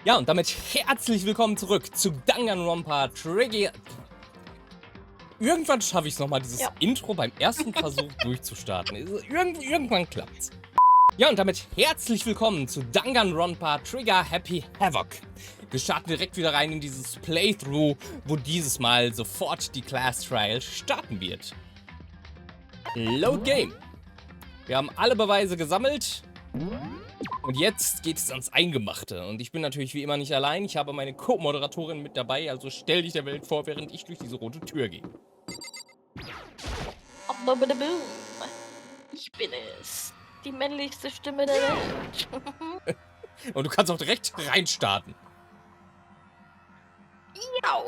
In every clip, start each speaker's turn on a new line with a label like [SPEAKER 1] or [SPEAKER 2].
[SPEAKER 1] Ja, und damit herzlich willkommen zurück zu Danganronpa Trigger. Irgendwann schaffe ich es nochmal, dieses Intro beim ersten Versuch durchzustarten. Irgendwann klappt's. Ja, und damit herzlich willkommen zu Danganronpa Trigger Happy Havoc. Wir starten direkt wieder rein in dieses Playthrough, wo dieses Mal sofort die Class Trial starten wird. Load Game. Wir haben alle Beweise gesammelt. Und jetzt geht es ans Eingemachte. Und ich bin natürlich wie immer nicht allein. Ich habe meine Co-Moderatorin mit dabei. Also stell dich der Welt vor, während ich durch diese rote Tür gehe.
[SPEAKER 2] Ich bin es. Die männlichste Stimme der Welt.
[SPEAKER 1] Und du kannst auch direkt reinstarten.
[SPEAKER 2] Ja.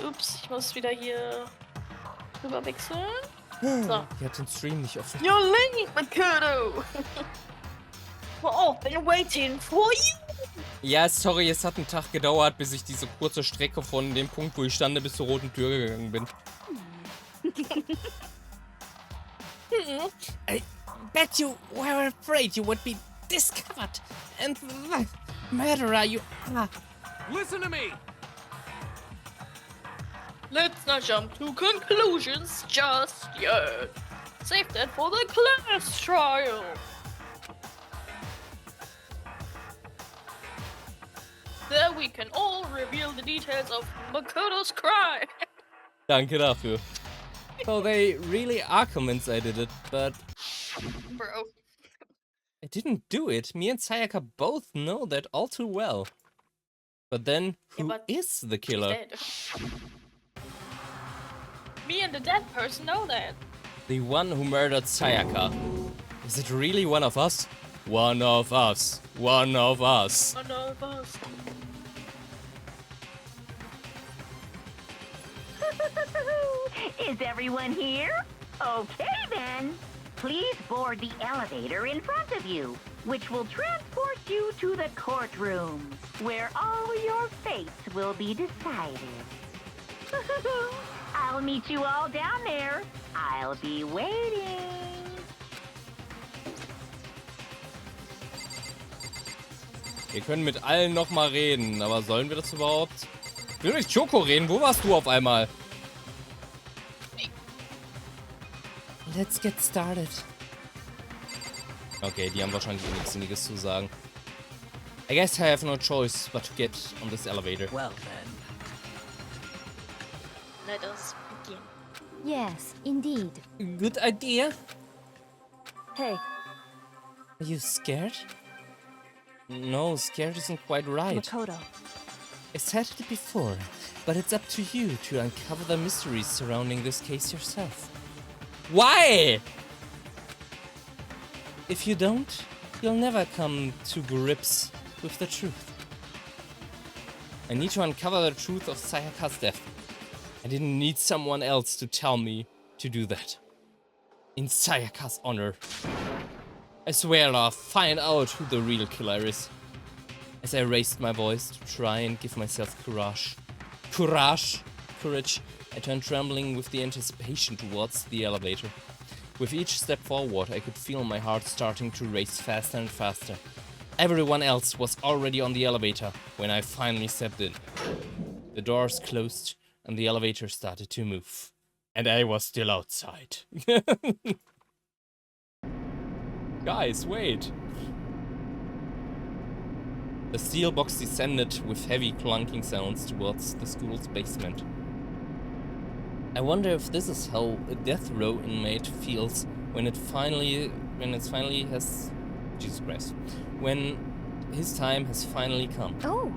[SPEAKER 2] Ups, ich muss wieder hier rüber wechseln. So.
[SPEAKER 1] Die hat den Stream nicht offen.
[SPEAKER 2] You're late, Makoto! We're all been waiting for you!
[SPEAKER 1] Ja, sorry, es hat einen Tag gedauert, bis ich diese kurze Strecke von dem Punkt, wo ich stande, bis zur roten Tür gegangen bin. I bet you were afraid you would be discovered. And the murderer you are.
[SPEAKER 3] Listen to me!
[SPEAKER 2] Let's not jump to conclusions just yet. Save that for the class trial. There we can all reveal the details of Makoto's crime.
[SPEAKER 1] Danke dafür. So they really are convinced I did it, but...
[SPEAKER 2] Bro.
[SPEAKER 1] I didn't do it. Me and Sayaka both know that all too well. But then, who is the killer?
[SPEAKER 2] Me and the dead person know that.
[SPEAKER 1] The one who murdered Sayaka. Is it really one of us? One of us. One of us.
[SPEAKER 2] One of us.
[SPEAKER 4] Is everyone here? Okay then. Please board the elevator in front of you, which will transport you to the courtroom, where all your fates will be decided. I'll meet you all down there. I'll be waiting.
[SPEAKER 1] Wir können mit allen nochmal reden, aber sollen wir das überhaupt? Ich will mit Choco reden. Wo warst du auf einmal? Let's get started. Okay, die haben wahrscheinlich eh nichts Sinniges zu sagen. I guess I have no choice but to get on this elevator.
[SPEAKER 3] Well then.
[SPEAKER 2] Let us begin.
[SPEAKER 5] Yes, indeed.
[SPEAKER 1] Good idea.
[SPEAKER 5] Hey,
[SPEAKER 1] Are you scared? No, scared isn't quite right.
[SPEAKER 5] Makoto.
[SPEAKER 1] I said it before, but it's up to you to uncover the mysteries surrounding this case yourself. Why? If you don't, you'll never come to grips with the truth. I need to uncover the truth of Sayaka's death. I didn't need someone else to tell me to do that. In Sayaka's honor. I swear I'll find out who the real killer is. As I raised my voice to try and give myself courage, I turned trembling with the anticipation towards the elevator. With each step forward, I could feel my heart starting to race faster and faster. Everyone else was already on the elevator when I finally stepped in. The doors closed and the elevator started to move. And I was still outside. Guys, wait. The steel box descended with heavy clunking sounds towards the school's basement. I wonder if this is how a death row inmate feels when his time has finally come.
[SPEAKER 5] Oh,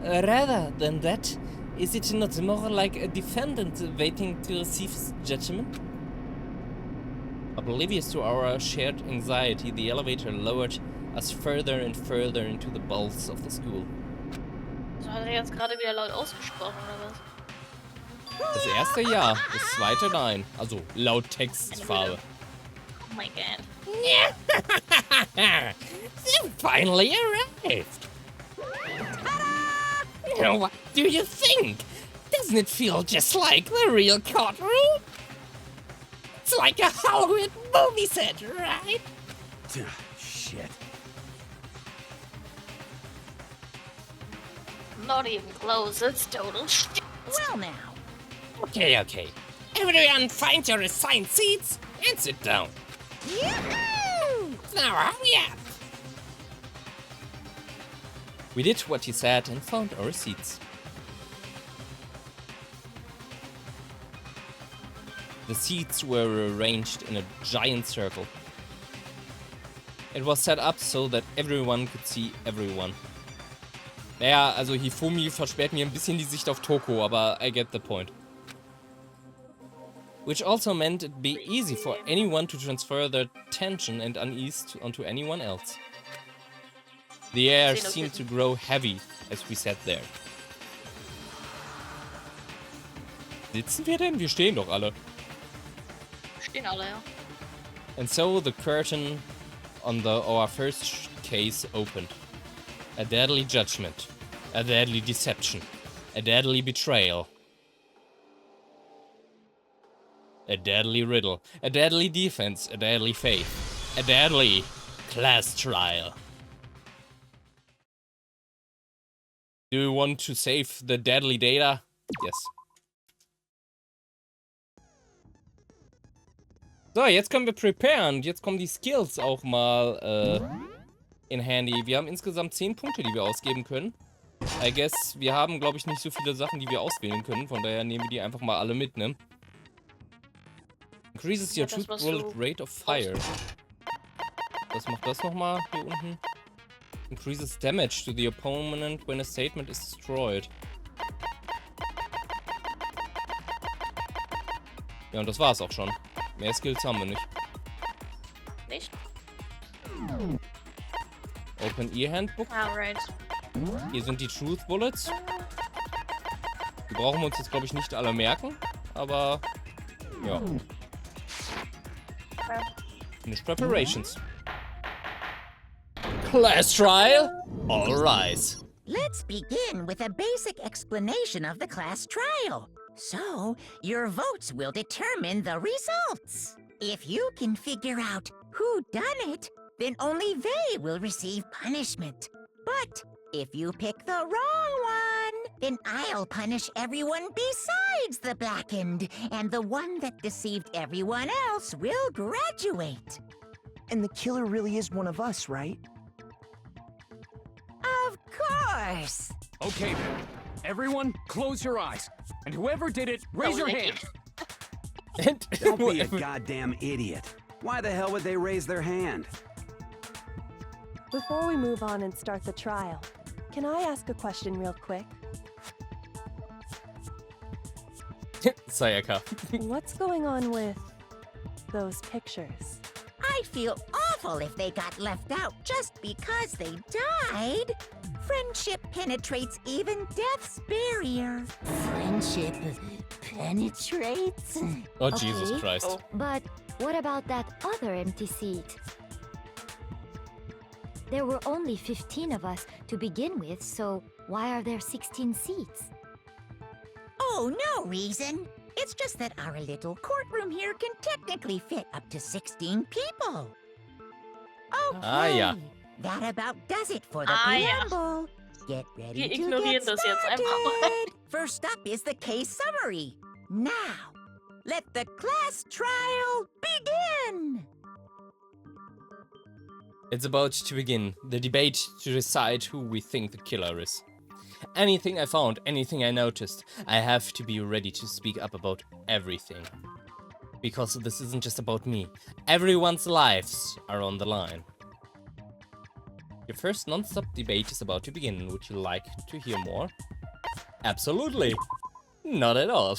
[SPEAKER 1] Rather than that, is it not more like a defendant waiting to receive his judgment? Oblivious to our shared anxiety, the elevator lowered us further and further into the bowels of the school.
[SPEAKER 2] So hat er jetzt gerade wieder laut ausgesprochen, oder was?
[SPEAKER 1] Das erste ja, das zweite nein. Also laut Textfarbe.
[SPEAKER 2] Oh my god.
[SPEAKER 1] You finally arrived! What do you think? Doesn't it feel just like the real courtroom? It's like a Hollywood movie set, right?
[SPEAKER 3] Shit.
[SPEAKER 2] Not even close, it's total shit.
[SPEAKER 4] Well now,
[SPEAKER 1] Okay, okay. Everyone find your assigned seats and sit down.
[SPEAKER 4] yoo-hoo!
[SPEAKER 1] Now hurry up! We did what he said and found our seats. The seats were arranged in a giant circle. It was set up so that everyone could see everyone. Naja, also Hifumi versperrt mir ein bisschen die Sicht auf Toko, aber I get the point. Which also meant it'd be easy for anyone to transfer their tension and unease onto anyone else. The air seemed to grow heavy as we sat there. Sitzen wir denn? Wir stehen doch alle.
[SPEAKER 2] Stehen alle, ja.
[SPEAKER 1] And so the curtain on our first case opened. A deadly judgment, a deadly deception, a deadly betrayal. A deadly riddle, a deadly defense, a deadly faith, a deadly class trial. Do you want to save the deadly data? Yes. So, jetzt können wir preparen. Jetzt kommen die Skills auch mal in handy. Wir haben insgesamt 10 Punkte, die wir ausgeben können. I guess, wir haben, glaube ich, nicht so viele Sachen, die wir auswählen können. Von daher nehmen wir die einfach mal alle mit, ne? Increases your truth bullet rate of fire. Was macht das nochmal hier unten? Increases damage to the opponent when a statement is destroyed. Ja, und das war's auch schon. Mehr Skills haben wir nicht.
[SPEAKER 2] Nicht?
[SPEAKER 1] Open Ear Handbook.
[SPEAKER 2] Alright.
[SPEAKER 1] Hier sind die Truth Bullets. Die brauchen wir uns jetzt, glaube ich, nicht alle merken. Aber, ja. Finish preparations. Class trial. All rise.
[SPEAKER 4] Let's begin with a basic explanation of the class trial. So, your votes will determine the results. If you can figure out who done it, then only they will receive punishment. But if you pick the wrong one, then I'll punish everyone besides the blackened, and the one that deceived everyone else will graduate.
[SPEAKER 3] And the killer really is one of us, right?
[SPEAKER 4] Of course.
[SPEAKER 6] Okay then. Everyone, close your eyes. And whoever did it, raise your hand.
[SPEAKER 1] And
[SPEAKER 7] Don't be a goddamn idiot. Why the hell would they raise their hand?
[SPEAKER 8] Before we move on and start the trial, can I ask a question real quick?
[SPEAKER 1] Sayaka.
[SPEAKER 8] What's going on with those pictures?
[SPEAKER 4] I'd feel awful if they got left out just because they died. Friendship penetrates even death's barrier. Friendship penetrates?
[SPEAKER 1] Oh, Jesus
[SPEAKER 5] Okay.
[SPEAKER 1] Christ.
[SPEAKER 5] But what about that other empty seat? There were only 15 of us to begin with, so why are there 16 seats?
[SPEAKER 4] Oh, no reason. It's just that our little courtroom here can technically fit up to 16 people. Okay.
[SPEAKER 1] Ah, ja.
[SPEAKER 4] That about does it for the
[SPEAKER 2] Ah, ja.
[SPEAKER 4] preamble. Get ready
[SPEAKER 2] Wir
[SPEAKER 4] to
[SPEAKER 2] ignorieren
[SPEAKER 4] get
[SPEAKER 2] das jetzt einfach mal.
[SPEAKER 4] started. First up is the case summary. Now, let the class trial begin.
[SPEAKER 1] It's about to begin. The debate to decide who we think the killer is. Anything I found, anything I noticed, I have to be ready to speak up about everything. Because this isn't just about me. Everyone's lives are on the line. Your first non-stop debate is about to begin. Would you like to hear more? Absolutely. Not at all.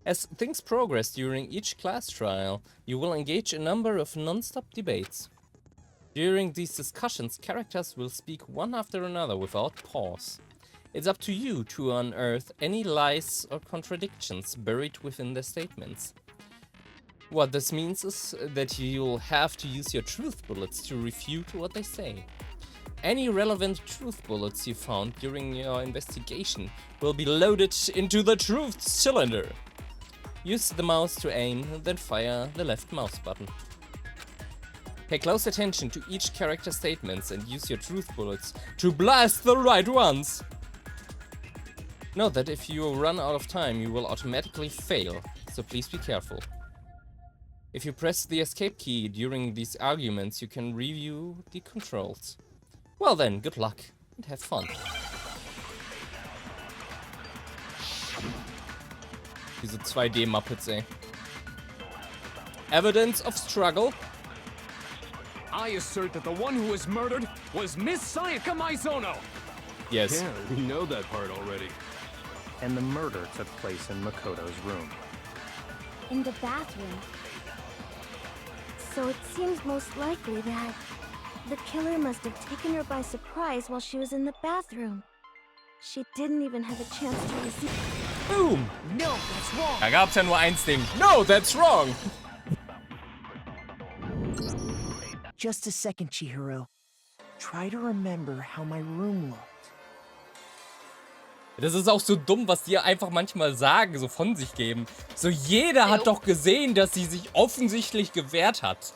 [SPEAKER 1] As things progress during each class trial, you will engage a number of non-stop debates. During these discussions, characters will speak one after another without pause. It's up to you to unearth any lies or contradictions buried within their statements. What this means is that you'll have to use your truth bullets to refute what they say. Any relevant truth bullets you found during your investigation will be loaded into the truth cylinder. Use the mouse to aim, then fire the left mouse button. Pay close attention to each character's statements and use your truth bullets to blast the right ones. Note that if you run out of time, you will automatically fail, so please be careful. If you press the escape key during these arguments, you can review the controls. Well then, good luck and have fun. Diese 2D-Muppets, ey. Evidence of struggle.
[SPEAKER 6] I assert that the one who was murdered was Miss Sayaka Maizono.
[SPEAKER 1] Yes.
[SPEAKER 9] Yeah, we know that part already.
[SPEAKER 10] And the murder took place in Makoto's room.
[SPEAKER 5] In the bathroom. So it seems most likely that the killer must have taken her by surprise while she was in the bathroom. She didn't even have a chance to receive.
[SPEAKER 1] Boom!
[SPEAKER 5] No, that's wrong.
[SPEAKER 1] Da gab's ja nur eins Ding. No, that's wrong!
[SPEAKER 3] Just a second, Chihiro. Try to remember how my room looked.
[SPEAKER 1] Das ist auch so dumm, was die einfach manchmal sagen, so von sich geben. So, jeder hat doch gesehen, dass sie sich offensichtlich gewehrt hat.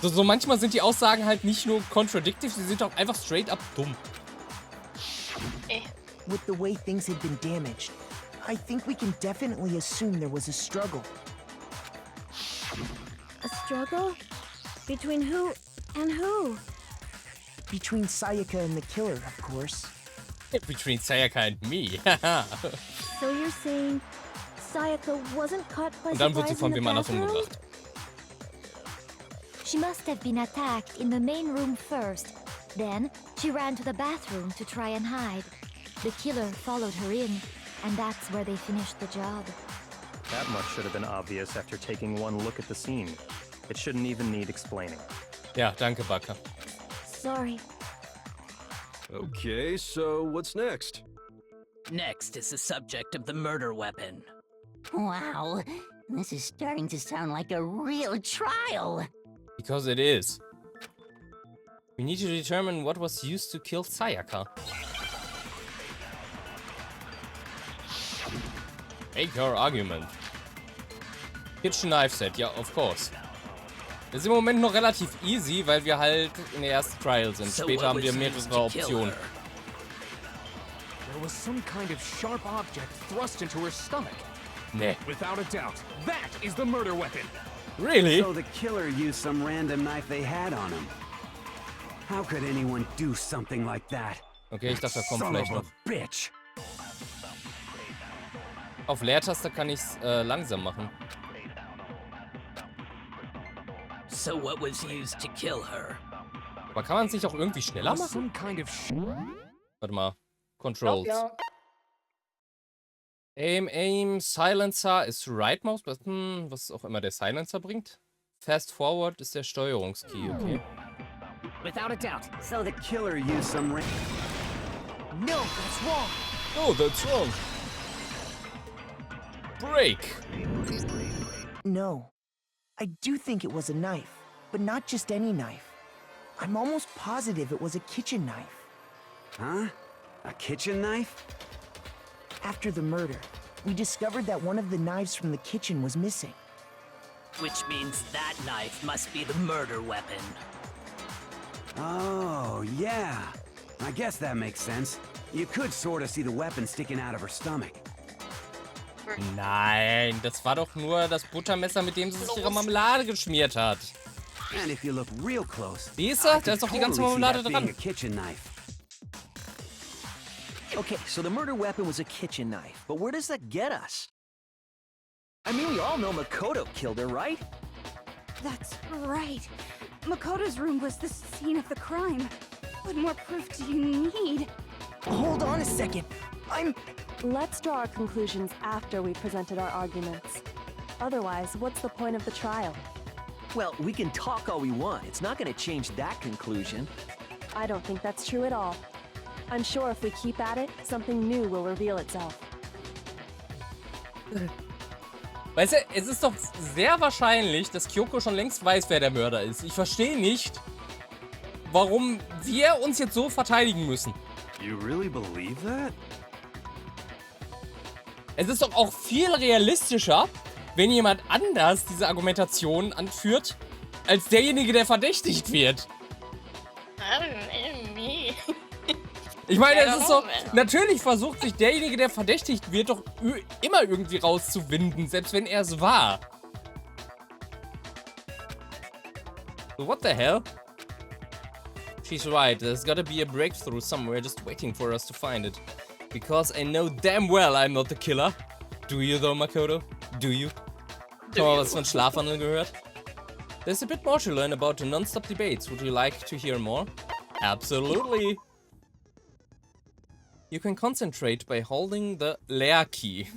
[SPEAKER 1] So manchmal sind die Aussagen halt nicht nur contradictive, sie sind auch einfach straight up dumm.
[SPEAKER 3] With the way things had been damaged, I think we can definitely assume there was a struggle.
[SPEAKER 5] A struggle? Between who and who?
[SPEAKER 3] Between Sayaka and the killer, of course.
[SPEAKER 1] Between Sayaka and me.
[SPEAKER 5] So you're saying Sayaka wasn't caught by
[SPEAKER 1] Und dann wird sie
[SPEAKER 5] surprise
[SPEAKER 1] von
[SPEAKER 5] in the
[SPEAKER 1] wem anders
[SPEAKER 5] bathroom?
[SPEAKER 1] umgebracht.
[SPEAKER 5] She must have been attacked in the main room first. Then she ran to the bathroom to try and hide. The killer followed her in, and that's where they finished the job.
[SPEAKER 10] That much should have been obvious after taking one look at the scene. It shouldn't even need explaining.
[SPEAKER 1] Ja, danke, Baka.
[SPEAKER 5] Sorry.
[SPEAKER 9] Okay, so what's next?
[SPEAKER 11] Next is the subject of the murder weapon.
[SPEAKER 4] Wow, this is starting to sound like a real trial.
[SPEAKER 1] Because it is. We need to determine what was used to kill Sayaka. Make your argument. Kitchen Knife Set, ja, of course. Das ist im Moment noch relativ easy, weil wir halt in der ersten Trial sind. Später haben wir mehrere Optionen.
[SPEAKER 6] There was some kind of sharp object thrust into her stomach.
[SPEAKER 1] Nee.
[SPEAKER 6] Without a doubt, that is the murder weapon.
[SPEAKER 1] Really?
[SPEAKER 7] So the killer used some random knife they had on him. How could anyone do something like that?
[SPEAKER 1] Okay, ich dachte, da kommt
[SPEAKER 7] Son
[SPEAKER 1] vielleicht
[SPEAKER 7] of
[SPEAKER 1] noch.
[SPEAKER 7] a bitch.
[SPEAKER 1] Auf Leertaste kann ich es langsam machen.
[SPEAKER 11] So what was used to kill her?
[SPEAKER 1] Aber kann man es nicht auch irgendwie schneller machen?
[SPEAKER 6] Some kind of
[SPEAKER 1] Warte mal. Controls. Aim, Silencer ist Right Mouse Button, was auch immer der Silencer bringt. Fast Forward ist der Steuerungskey, okay.
[SPEAKER 11] Without a doubt.
[SPEAKER 7] So the killer used some
[SPEAKER 3] No, that's wrong.
[SPEAKER 1] Oh, that's wrong. Break.
[SPEAKER 3] No. I do think it was a knife, but not just any knife. I'm almost positive it was a kitchen knife.
[SPEAKER 7] Huh? A kitchen knife?
[SPEAKER 3] After the murder, we discovered that one of the knives from the kitchen was missing.
[SPEAKER 11] Which means that knife must be the murder weapon.
[SPEAKER 7] Oh, yeah. I guess that makes sense. You could sort of see the weapon sticking out of her stomach.
[SPEAKER 1] Nein, das war doch nur das Buttermesser, mit dem sie sich ihre Marmelade geschmiert hat.
[SPEAKER 7] And if you look real close,
[SPEAKER 1] Siehst du? Da ist doch die ganze Marmelade dran.
[SPEAKER 7] a kitchen knife.
[SPEAKER 12] Okay, so the murder weapon was a kitchen knife, but where does that get us? I mean, we all know Makoto killed her, right?
[SPEAKER 13] That's right. Makoto's room was the scene of the crime. What more proof do you need?
[SPEAKER 3] Hold on a second.
[SPEAKER 8] Let's draw our conclusions after we presented our arguments. Otherwise, what's the point of the trial?
[SPEAKER 12] Well, we can talk all we want. It's not going to change that conclusion.
[SPEAKER 8] I don't think that's true at all. I'm sure if we keep at it, something new will reveal itself.
[SPEAKER 1] Weißt du, es ist doch sehr wahrscheinlich, dass Kyoko schon längst weiß, wer der Mörder ist. Ich verstehe nicht, warum wir uns jetzt so verteidigen müssen.
[SPEAKER 9] You really believe that?
[SPEAKER 1] Es ist doch auch viel realistischer, wenn jemand anders diese Argumentation anführt als derjenige, der verdächtigt wird. Ich meine, es ist so, natürlich versucht sich derjenige, der verdächtigt wird, doch immer irgendwie rauszuwinden, selbst wenn er es war. So, what the hell? She's right, there's gotta be a breakthrough somewhere just waiting for us to find it. Because I know damn well I'm not the killer. Do you though, Makoto? Do you? Schon mal was von Schlafwandeln gehört? There's a bit more to learn about the non-stop debates. Would you like to hear more? Absolutely! You can concentrate by holding the Leer key.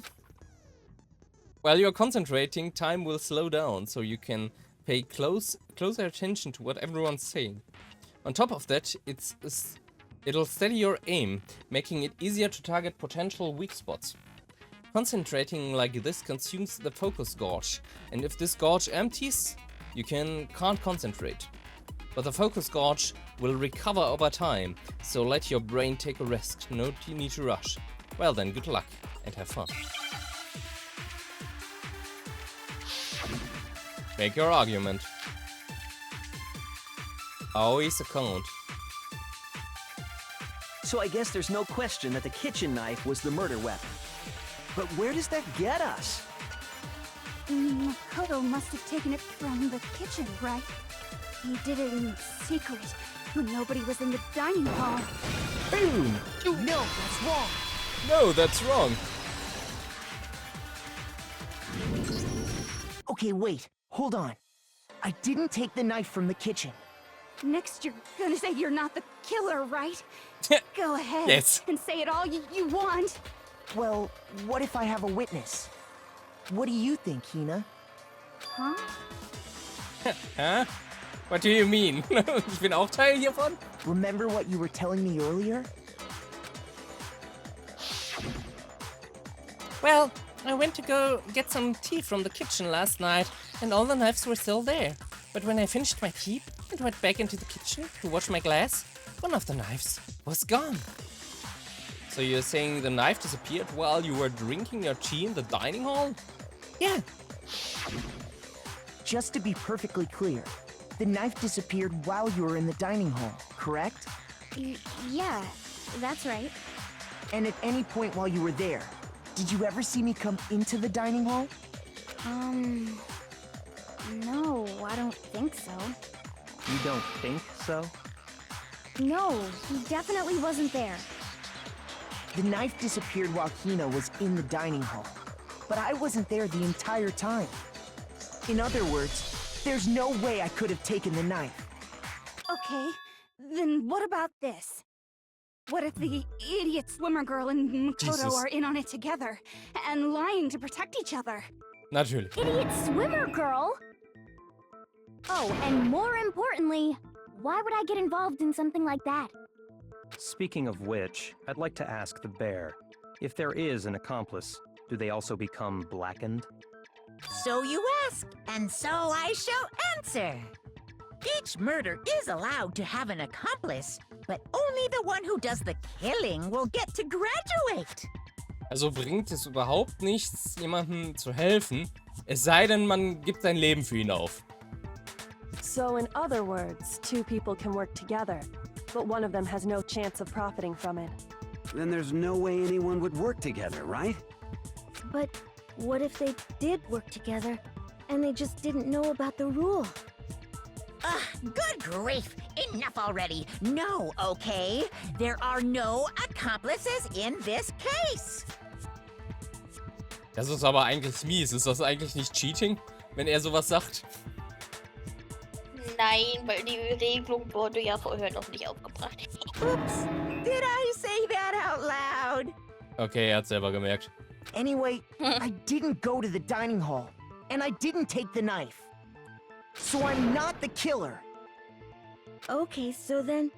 [SPEAKER 1] While you're concentrating, time will slow down, so you can pay closer attention to what everyone's saying. On top of that, it'll steady your aim, making it easier to target potential weak spots. Concentrating like this consumes the focus gauge, and if this gauge empties, you can't concentrate. But the focus gauge will recover over time, so let your brain take a rest. No need to rush. Well then, good luck and have fun. Make your argument. Aoi's account.
[SPEAKER 12] So I guess there's no question that the kitchen knife was the murder weapon. But where does that get us?
[SPEAKER 13] Makoto must have taken it from the kitchen, right? He did it in secret when nobody was in the dining hall.
[SPEAKER 3] Boom! No, that's wrong.
[SPEAKER 1] No, that's wrong.
[SPEAKER 3] Okay, wait. Hold on. I didn't take the knife from the kitchen.
[SPEAKER 13] Next, you're gonna say you're not the killer, right? Go ahead.
[SPEAKER 1] Yes.
[SPEAKER 13] And say it all you want.
[SPEAKER 3] Well, what if I have a witness? What do you think, Hina?
[SPEAKER 13] Huh?
[SPEAKER 1] Huh? What do you mean? Ich bin auch Teil hiervon?
[SPEAKER 3] Remember what you were telling me earlier?
[SPEAKER 1] Well, I went to go get some tea from the kitchen last night, and all the knives were still there. But when I finished my tea and went back into the kitchen to wash my glass, one of the knives was gone. So you're saying the knife disappeared while you were drinking your tea in the dining hall? Yeah.
[SPEAKER 3] Just to be perfectly clear, the knife disappeared while you were in the dining hall, correct?
[SPEAKER 13] Yeah, that's right.
[SPEAKER 3] And at any point while you were there, did you ever see me come into the dining hall?
[SPEAKER 13] No, I don't think so.
[SPEAKER 10] You don't think so?
[SPEAKER 13] No, he definitely wasn't there.
[SPEAKER 3] The knife disappeared while Hina was in the dining hall, but I wasn't there the entire time. In other words, there's no way I could have taken the knife.
[SPEAKER 13] Okay, then what about this? What if the idiot swimmer girl and Makoto are in on it together, and lying to protect each other?
[SPEAKER 1] Natürlich.
[SPEAKER 5] Idiot swimmer girl? Oh, and more importantly, why would I get involved in something like that?
[SPEAKER 10] Speaking of which, I'd like to ask the bear, if there is an accomplice, do they also become blackened?
[SPEAKER 14] So you ask, and so I shall answer. Each murder is allowed to have an accomplice, but only the one who does the killing will get to graduate.
[SPEAKER 1] Also bringt es überhaupt nichts, jemandem zu helfen, es sei denn, man gibt sein Leben für ihn auf.
[SPEAKER 8] So in other words, two people can work together, but one of them has no chance of profiting from it.
[SPEAKER 7] Then there's no way anyone would work together, right?
[SPEAKER 5] But what if they did work together, and they just didn't know about the rule?
[SPEAKER 14] Good grief! Enough already! No, okay? There are no accomplices in this case!
[SPEAKER 1] Das ist aber eigentlich mies. Ist das eigentlich nicht Cheating, wenn er sowas sagt?
[SPEAKER 2] Nein, weil die Regelung wurde ja vorher noch nicht aufgebracht.
[SPEAKER 14] Oops! Did I say that out loud?
[SPEAKER 1] Okay, er hat selber gemerkt.
[SPEAKER 3] Anyway, I didn't go to the dining hall, and I didn't take the knife. So I'm not the killer.
[SPEAKER 5] Okay, so then,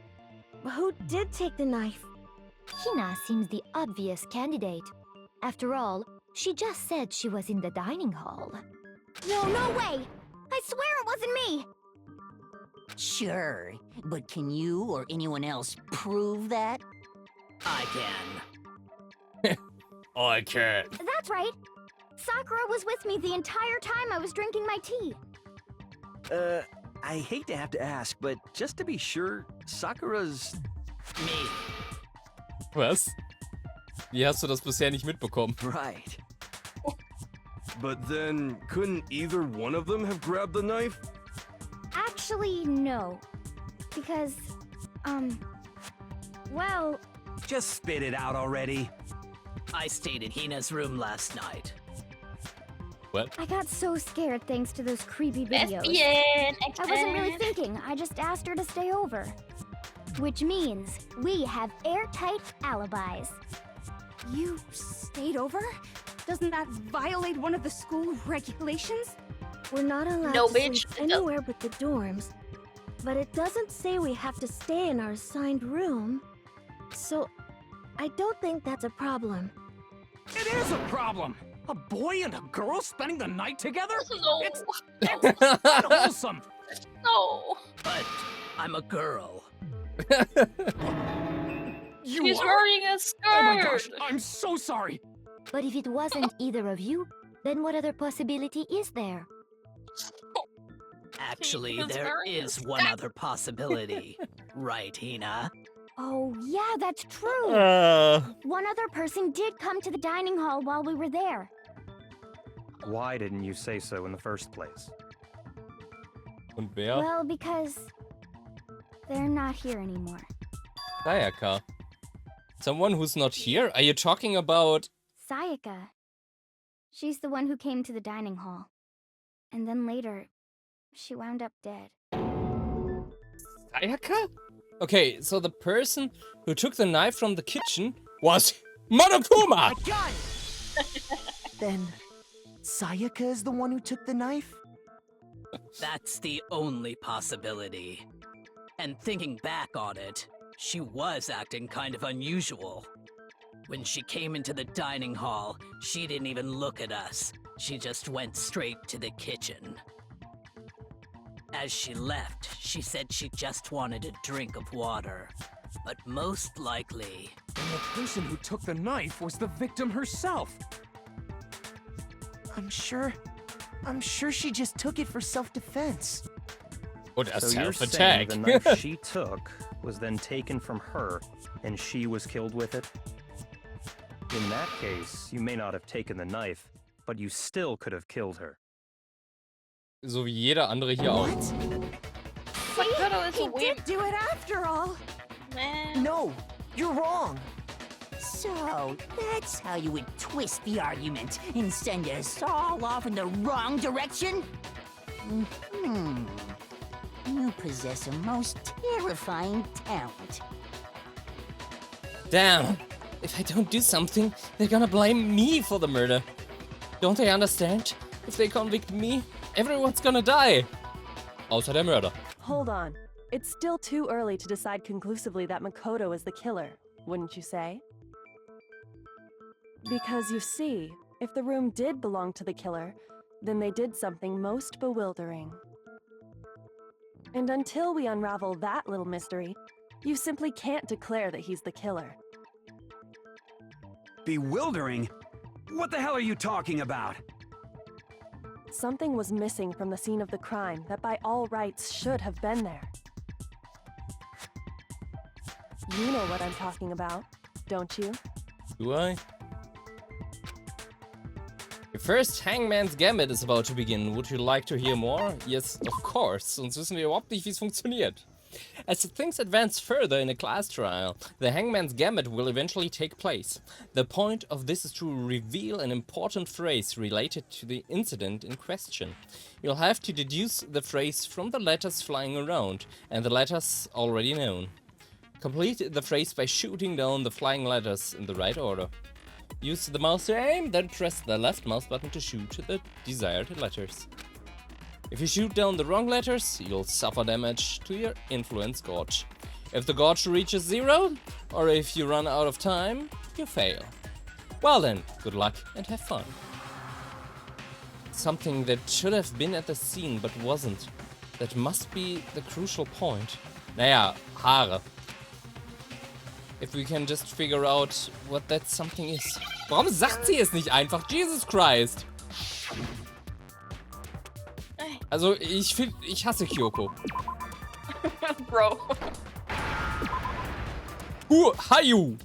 [SPEAKER 5] who did take the knife? Hina seems the obvious candidate. After all, she just said she was in the dining hall.
[SPEAKER 13] No way! I swear it wasn't me!
[SPEAKER 14] Sure, but can you or anyone else prove that?
[SPEAKER 11] I can.
[SPEAKER 1] I can't.
[SPEAKER 5] That's right. Sakura was with me the entire time I was drinking my tea.
[SPEAKER 12] I hate to have to ask, but just to be sure, Sakura's...
[SPEAKER 11] Me.
[SPEAKER 1] Was? Wie hast du das bisher nicht mitbekommen?
[SPEAKER 12] Right.
[SPEAKER 9] But then, couldn't either one of them have grabbed the knife?
[SPEAKER 5] Actually, no. Because, well...
[SPEAKER 7] Just spit it out already.
[SPEAKER 11] I stayed in Hina's room last night.
[SPEAKER 1] What?
[SPEAKER 5] I got so scared thanks to those creepy videos.
[SPEAKER 2] Lesbian,
[SPEAKER 5] I wasn't really thinking, I just asked her to stay over. Which means we have airtight alibis.
[SPEAKER 13] You stayed over? Doesn't that violate one of the school regulations?
[SPEAKER 5] We're not allowed
[SPEAKER 2] No,
[SPEAKER 5] to
[SPEAKER 2] bitch.
[SPEAKER 5] sleep anywhere but the dorms. But it doesn't say we have to stay in our assigned room. So, I don't think that's a problem.
[SPEAKER 6] It is a problem! A boy and a girl spending the night together?
[SPEAKER 2] No.
[SPEAKER 6] It's unwholesome!
[SPEAKER 2] No.
[SPEAKER 11] But I'm a girl.
[SPEAKER 2] She's wearing a skirt.
[SPEAKER 6] Oh my gosh, I'm so sorry!
[SPEAKER 5] But if it wasn't either of you, then what other possibility is there?
[SPEAKER 11] Actually,
[SPEAKER 2] She's
[SPEAKER 11] there
[SPEAKER 2] wearing a
[SPEAKER 11] is one other possibility. Right, Hina?
[SPEAKER 5] Oh, yeah, that's true. One other person did come to the dining hall while we were there.
[SPEAKER 10] Why didn't you say so in the first place?
[SPEAKER 1] Und wer?
[SPEAKER 5] Well, because they're not here anymore.
[SPEAKER 1] Sayaka. Someone who's not here? Are you talking about...
[SPEAKER 5] Sayaka. She's the one who came to the dining hall. And then later, she wound up dead.
[SPEAKER 1] Sayaka? Okay, so the person who took the knife from the kitchen was Monokuma!
[SPEAKER 3] Then, Sayaka is the one who took the knife?
[SPEAKER 11] That's the only possibility. And thinking back on it, she was acting kind of unusual. When she came into the dining hall, she didn't even look at us. She just went straight to the kitchen. As she left, she said she just wanted a drink of water. But most likely...
[SPEAKER 6] And the person who took the knife was the victim herself.
[SPEAKER 3] I'm sure she just took it for self-defense.
[SPEAKER 1] Or a
[SPEAKER 10] So you're saying
[SPEAKER 1] self-attack.
[SPEAKER 10] the knife she took was then taken from her, and she was killed with it? In that case, you may not have taken the knife, but you still could have killed her.
[SPEAKER 1] So wie jeder andere hier auch.
[SPEAKER 13] He did do it after all.
[SPEAKER 3] No, you're wrong.
[SPEAKER 14] So, that's how you would twist the argument and send us all off in the wrong direction? You possess a most terrifying talent.
[SPEAKER 1] Damn. If I don't do something, they're gonna blame me for the murder. Don't they understand? If they convict me, everyone's gonna die. Außer der Mörder.
[SPEAKER 8] Hold on. It's still too early to decide conclusively that Makoto is the killer, wouldn't you say? Because you see, if the room did belong to the killer, then they did something most bewildering. And until we unravel that little mystery, you simply can't declare that he's the killer.
[SPEAKER 7] Bewildering? What the hell are you talking about?
[SPEAKER 8] Something was missing from the scene of the crime that by all rights should have been there. You know what I'm talking about, don't you?
[SPEAKER 1] Do I? Your first Hangman's Gambit is about to begin. Would you like to hear more? Yes, of course. Sonst wissen wir überhaupt nicht, wie es funktioniert. As things advance further in a class trial, the Hangman's Gambit will eventually take place. The point of this is to reveal an important phrase related to the incident in question. You'll have to deduce the phrase from the letters flying around, and the letters already known. Complete the phrase by shooting down the flying letters in the right order. Use the mouse to aim, then press the left mouse button to shoot the desired letters. If you shoot down the wrong letters, you'll suffer damage to your influence gauge. If the gauge reaches 0, or if you run out of time, you fail. Well then, good luck and have fun. Something that should have been at the scene but wasn't. That must be the crucial point. Naja, Haare. If we can just figure out what that something is. Warum sagt sie es nicht einfach? Jesus Christ! Also, ich hasse Kyoko.
[SPEAKER 2] Bro.
[SPEAKER 1] Hayu!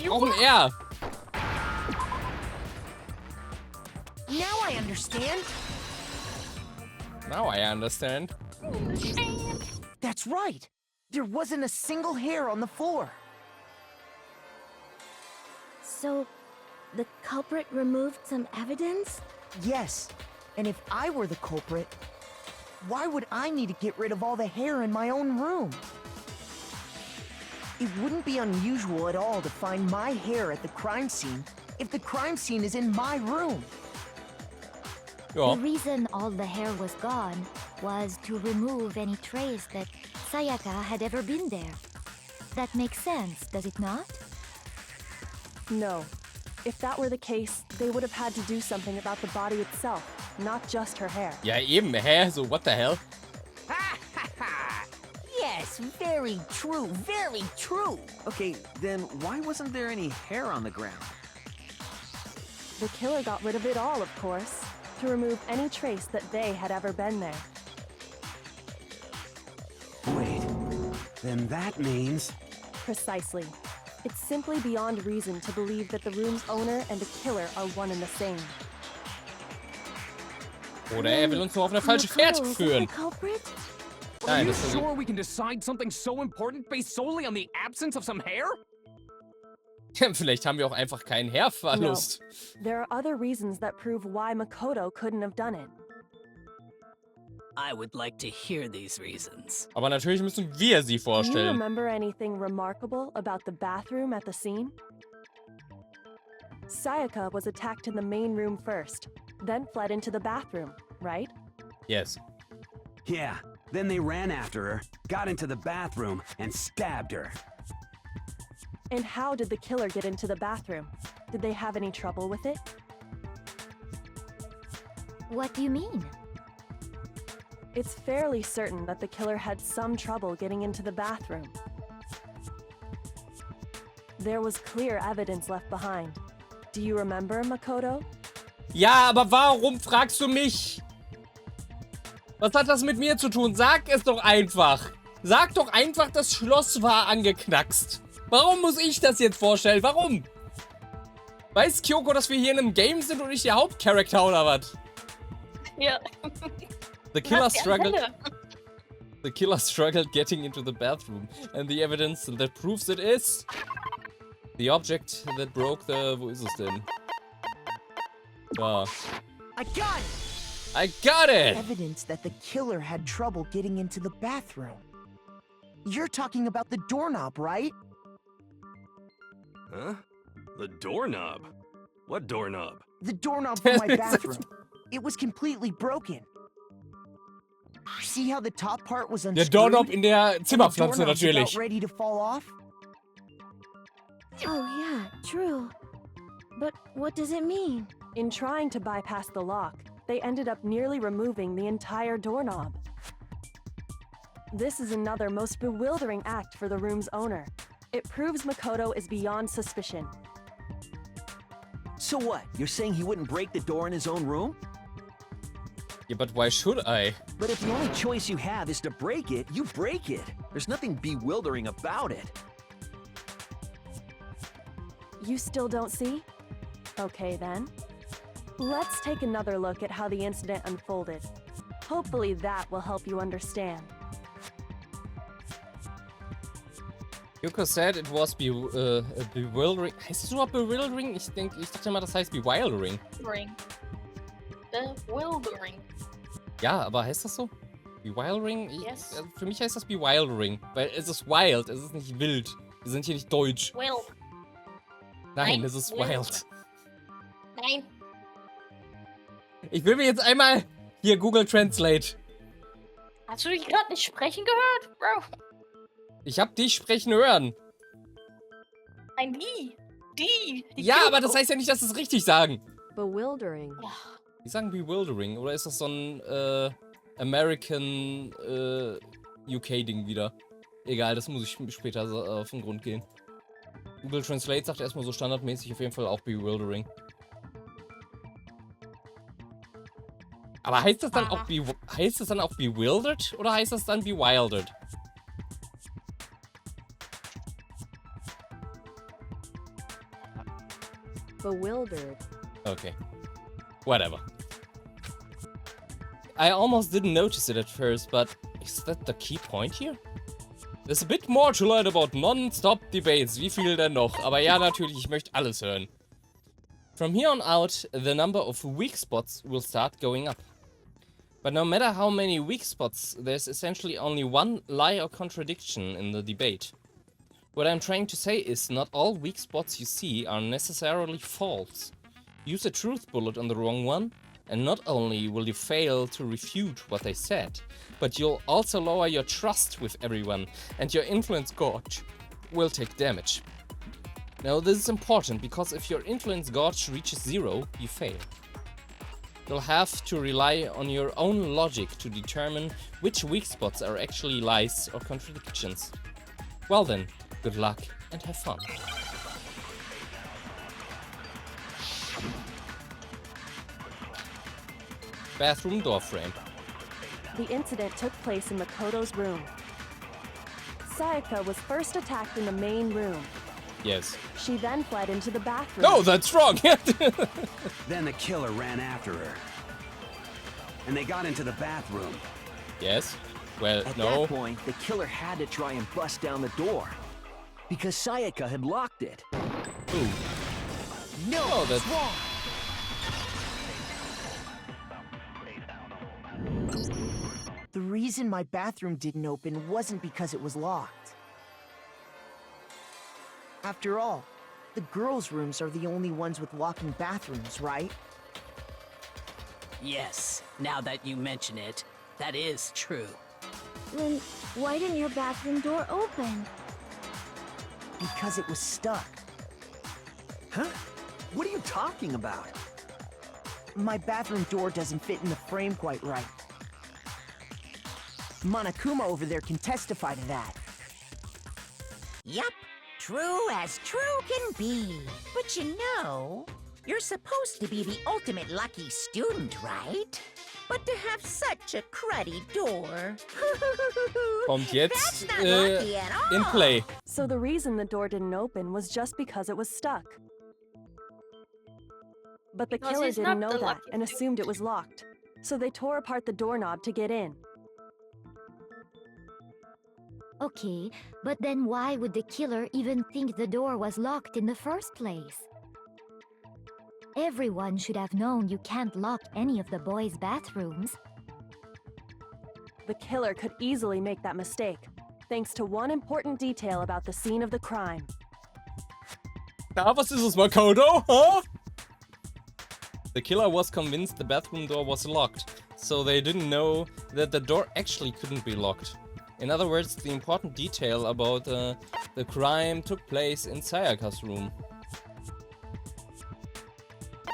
[SPEAKER 1] Auch ein R.
[SPEAKER 3] Now I understand.
[SPEAKER 1] Now I understand.
[SPEAKER 3] That's right. There wasn't a single hair on the floor.
[SPEAKER 5] So, the culprit removed some evidence?
[SPEAKER 3] Yes. And if I were the culprit, why would I need to get rid of all the hair in my own room? It wouldn't be unusual at all to find my hair at the crime scene if the crime scene is in my room.
[SPEAKER 5] The reason all the hair was gone was to remove any trace that Sayaka had ever been there. That makes sense, does it not?
[SPEAKER 8] No. If that were the case, they would have had to do something about the body itself, not just her hair.
[SPEAKER 1] Ja, eben, hä? So, what the hell?
[SPEAKER 3] Yes, very true, very true.
[SPEAKER 12] Okay, then why wasn't there any hair on the ground?
[SPEAKER 8] The killer got rid of it all, of course, to remove any trace that they had ever been there.
[SPEAKER 7] Wait, then that means...
[SPEAKER 8] Precisely. It's simply beyond reason to believe that the room's owner and the killer are one and the same.
[SPEAKER 1] Oder er will uns nur auf eine falsche Fährte führen.
[SPEAKER 6] Are
[SPEAKER 1] Nein,
[SPEAKER 6] you
[SPEAKER 1] das ist
[SPEAKER 6] sure we can decide something so important based solely on the absence of some hair?
[SPEAKER 1] Vielleicht haben wir auch einfach keinen Haarverlust.
[SPEAKER 8] No. There are other reasons that prove why Makoto couldn't have done it.
[SPEAKER 11] I would like to hear these reasons.
[SPEAKER 1] Aber natürlich müssen wir sie
[SPEAKER 8] Do you
[SPEAKER 1] vorstellen.
[SPEAKER 8] remember anything remarkable about the bathroom at the scene? Sayaka was attacked in the main room first, then fled into the bathroom, right?
[SPEAKER 1] Yes.
[SPEAKER 7] Yeah, then they ran after her, got into the bathroom, and stabbed her.
[SPEAKER 8] And how did the killer get into the bathroom? Did they have any trouble with it?
[SPEAKER 5] What do you mean?
[SPEAKER 8] It's fairly certain that the killer had some trouble getting into the bathroom. There was clear evidence left behind. Do you remember, Makoto?
[SPEAKER 1] Ja, aber warum fragst du mich? Was hat das mit mir zu tun? Sag es doch einfach. Sag doch einfach, das Schloss war angeknackst. Warum muss ich das jetzt vorstellen? Warum? Weiß Kyoko, dass wir hier in einem Game sind und ich der Hauptcharakter oder was?
[SPEAKER 2] Ja.
[SPEAKER 1] The killer struggled getting into the bathroom, and the evidence that proves it is the object that broke the... Wo ist es denn? Da.
[SPEAKER 3] I got it!
[SPEAKER 1] I got it!
[SPEAKER 3] Evidence that the killer had trouble getting into the bathroom. You're talking about the doorknob, right?
[SPEAKER 9] Huh? The doorknob? What doorknob?
[SPEAKER 3] The doorknob for my bathroom. It was completely broken. See how the top part was unscrewed?
[SPEAKER 1] Der Doorknob in der Zimmerpflanze natürlich.
[SPEAKER 3] Ready to fall off?
[SPEAKER 5] Oh yeah, true. But what does it mean?
[SPEAKER 8] In trying to bypass the lock, they ended up nearly removing the entire doorknob. This is another most bewildering act for the room's owner. It proves Makoto is beyond suspicion.
[SPEAKER 12] So what? You're saying he wouldn't break the door in his own room?
[SPEAKER 1] Yeah, but why should I?
[SPEAKER 12] But if the only choice you have is to break it, you break it. There's nothing bewildering about it.
[SPEAKER 8] You still don't see? Okay then. Let's take another look at how the incident unfolded. Hopefully that will help you understand.
[SPEAKER 1] Yuko said it was bewildering. Heißt es überhaupt bewildering? Ich dachte immer, das heißt bewildering.
[SPEAKER 2] Bewildering.
[SPEAKER 1] Ja, aber heißt das so? Bewildering?
[SPEAKER 2] Yes.
[SPEAKER 1] Für mich heißt das bewildering, weil es ist wild, es ist nicht wild. Wir sind hier nicht deutsch.
[SPEAKER 2] Wild.
[SPEAKER 1] Nein, es ist wild.
[SPEAKER 2] Nein.
[SPEAKER 1] Ich will mir jetzt einmal hier Google Translate.
[SPEAKER 2] Hast du dich gerade nicht sprechen gehört, Bro?
[SPEAKER 1] Ich hab dich sprechen hören.
[SPEAKER 2] Nein, die. Die
[SPEAKER 1] Ja,
[SPEAKER 2] Kyoko.
[SPEAKER 1] aber das heißt ja nicht, dass sie es richtig sagen.
[SPEAKER 8] Bewildering.
[SPEAKER 2] Ja.
[SPEAKER 1] Die sagen bewildering, oder ist das so ein American UK-Ding wieder? Egal, das muss ich später auf den Grund gehen. Google Translate sagt erstmal so standardmäßig auf jeden Fall auch bewildering. Aber heißt das dann auch bewildered oder heißt das dann bewildered?
[SPEAKER 8] Bewildered.
[SPEAKER 1] Okay. Whatever. I almost didn't notice it at first, but is that the key point here? There's a bit more to learn about non-stop debates. Wie viel denn noch? Aber ja, natürlich, ich möchte alles hören. From here on out, the number of weak spots will start going up. But no matter how many weak spots, there's essentially only one lie or contradiction in the debate. What I'm trying to say is not all weak spots you see are necessarily false. Use a truth bullet on the wrong one, and not only will you fail to refute what they said, but you'll also lower your trust with everyone, and your influence gauge will take damage. Now this is important, because if your influence gauge reaches 0, you fail. You'll have to rely on your own logic to determine which weak spots are actually lies or contradictions. Well then, good luck and have fun. Bathroom door frame.
[SPEAKER 8] The incident took place in Makoto's room. Sayaka was first attacked in the main room.
[SPEAKER 1] Yes.
[SPEAKER 8] She then fled into the bathroom.
[SPEAKER 1] No, that's wrong!
[SPEAKER 7] Then the killer ran after her. And they got into the bathroom.
[SPEAKER 1] Yes. Well,
[SPEAKER 12] At
[SPEAKER 1] no.
[SPEAKER 12] that point, the killer had to try and bust down the door. Because Sayaka had locked it.
[SPEAKER 1] Ooh.
[SPEAKER 12] No,
[SPEAKER 1] that's
[SPEAKER 12] wrong!
[SPEAKER 3] The reason my bathroom didn't open wasn't because it was locked. After all, the girls' rooms are the only ones with locking bathrooms, right?
[SPEAKER 11] Yes, now that you mention it, that is true.
[SPEAKER 5] Then why didn't your bathroom door open?
[SPEAKER 3] Because it was stuck.
[SPEAKER 12] Huh? What are you talking about?
[SPEAKER 3] My bathroom door doesn't fit in the frame quite right. Monokuma over there can testify to that.
[SPEAKER 14] Yup, true as true can be. But you know, you're supposed to be the ultimate lucky student, right? But to have such a cruddy door.
[SPEAKER 1] Kommt jetzt
[SPEAKER 14] That's not lucky at all.
[SPEAKER 1] in play.
[SPEAKER 8] So the reason the door didn't open was just because it was stuck. But the
[SPEAKER 2] Because
[SPEAKER 8] killer
[SPEAKER 2] he's
[SPEAKER 8] didn't
[SPEAKER 2] not
[SPEAKER 8] know
[SPEAKER 2] the
[SPEAKER 8] that
[SPEAKER 2] lucky
[SPEAKER 8] and assumed it was locked. So they tore apart the doorknob to get in.
[SPEAKER 5] Okay, but then why would the killer even think the door was locked in the first place? Everyone should have known you can't lock any of the boys' bathrooms.
[SPEAKER 8] The killer could easily make that mistake, thanks to one important detail about the scene of the crime.
[SPEAKER 1] Na, was ist es, Makoto? Huh? The killer was convinced the bathroom door was locked, so they didn't know that the door actually couldn't be locked. In other words, the important detail about the crime took place in Sayaka's room.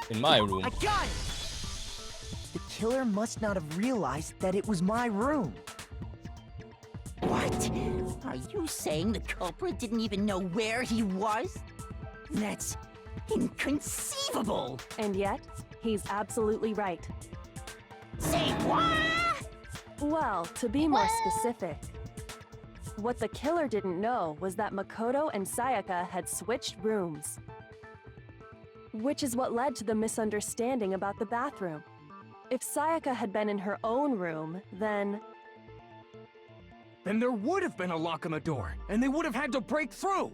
[SPEAKER 1] In my room.
[SPEAKER 3] I got it! The killer must not have realized that it was my room.
[SPEAKER 14] What? Are you saying the culprit didn't even know where he was? That's inconceivable.
[SPEAKER 8] And yet, he's absolutely right.
[SPEAKER 14] Say what?
[SPEAKER 8] Well, to be more specific, what the killer didn't know was that Makoto and Sayaka had switched rooms. Which is what led to the misunderstanding about the bathroom. If Sayaka had been in her own room, then
[SPEAKER 6] Then there would have been a lock on the door, and they would have had to break through!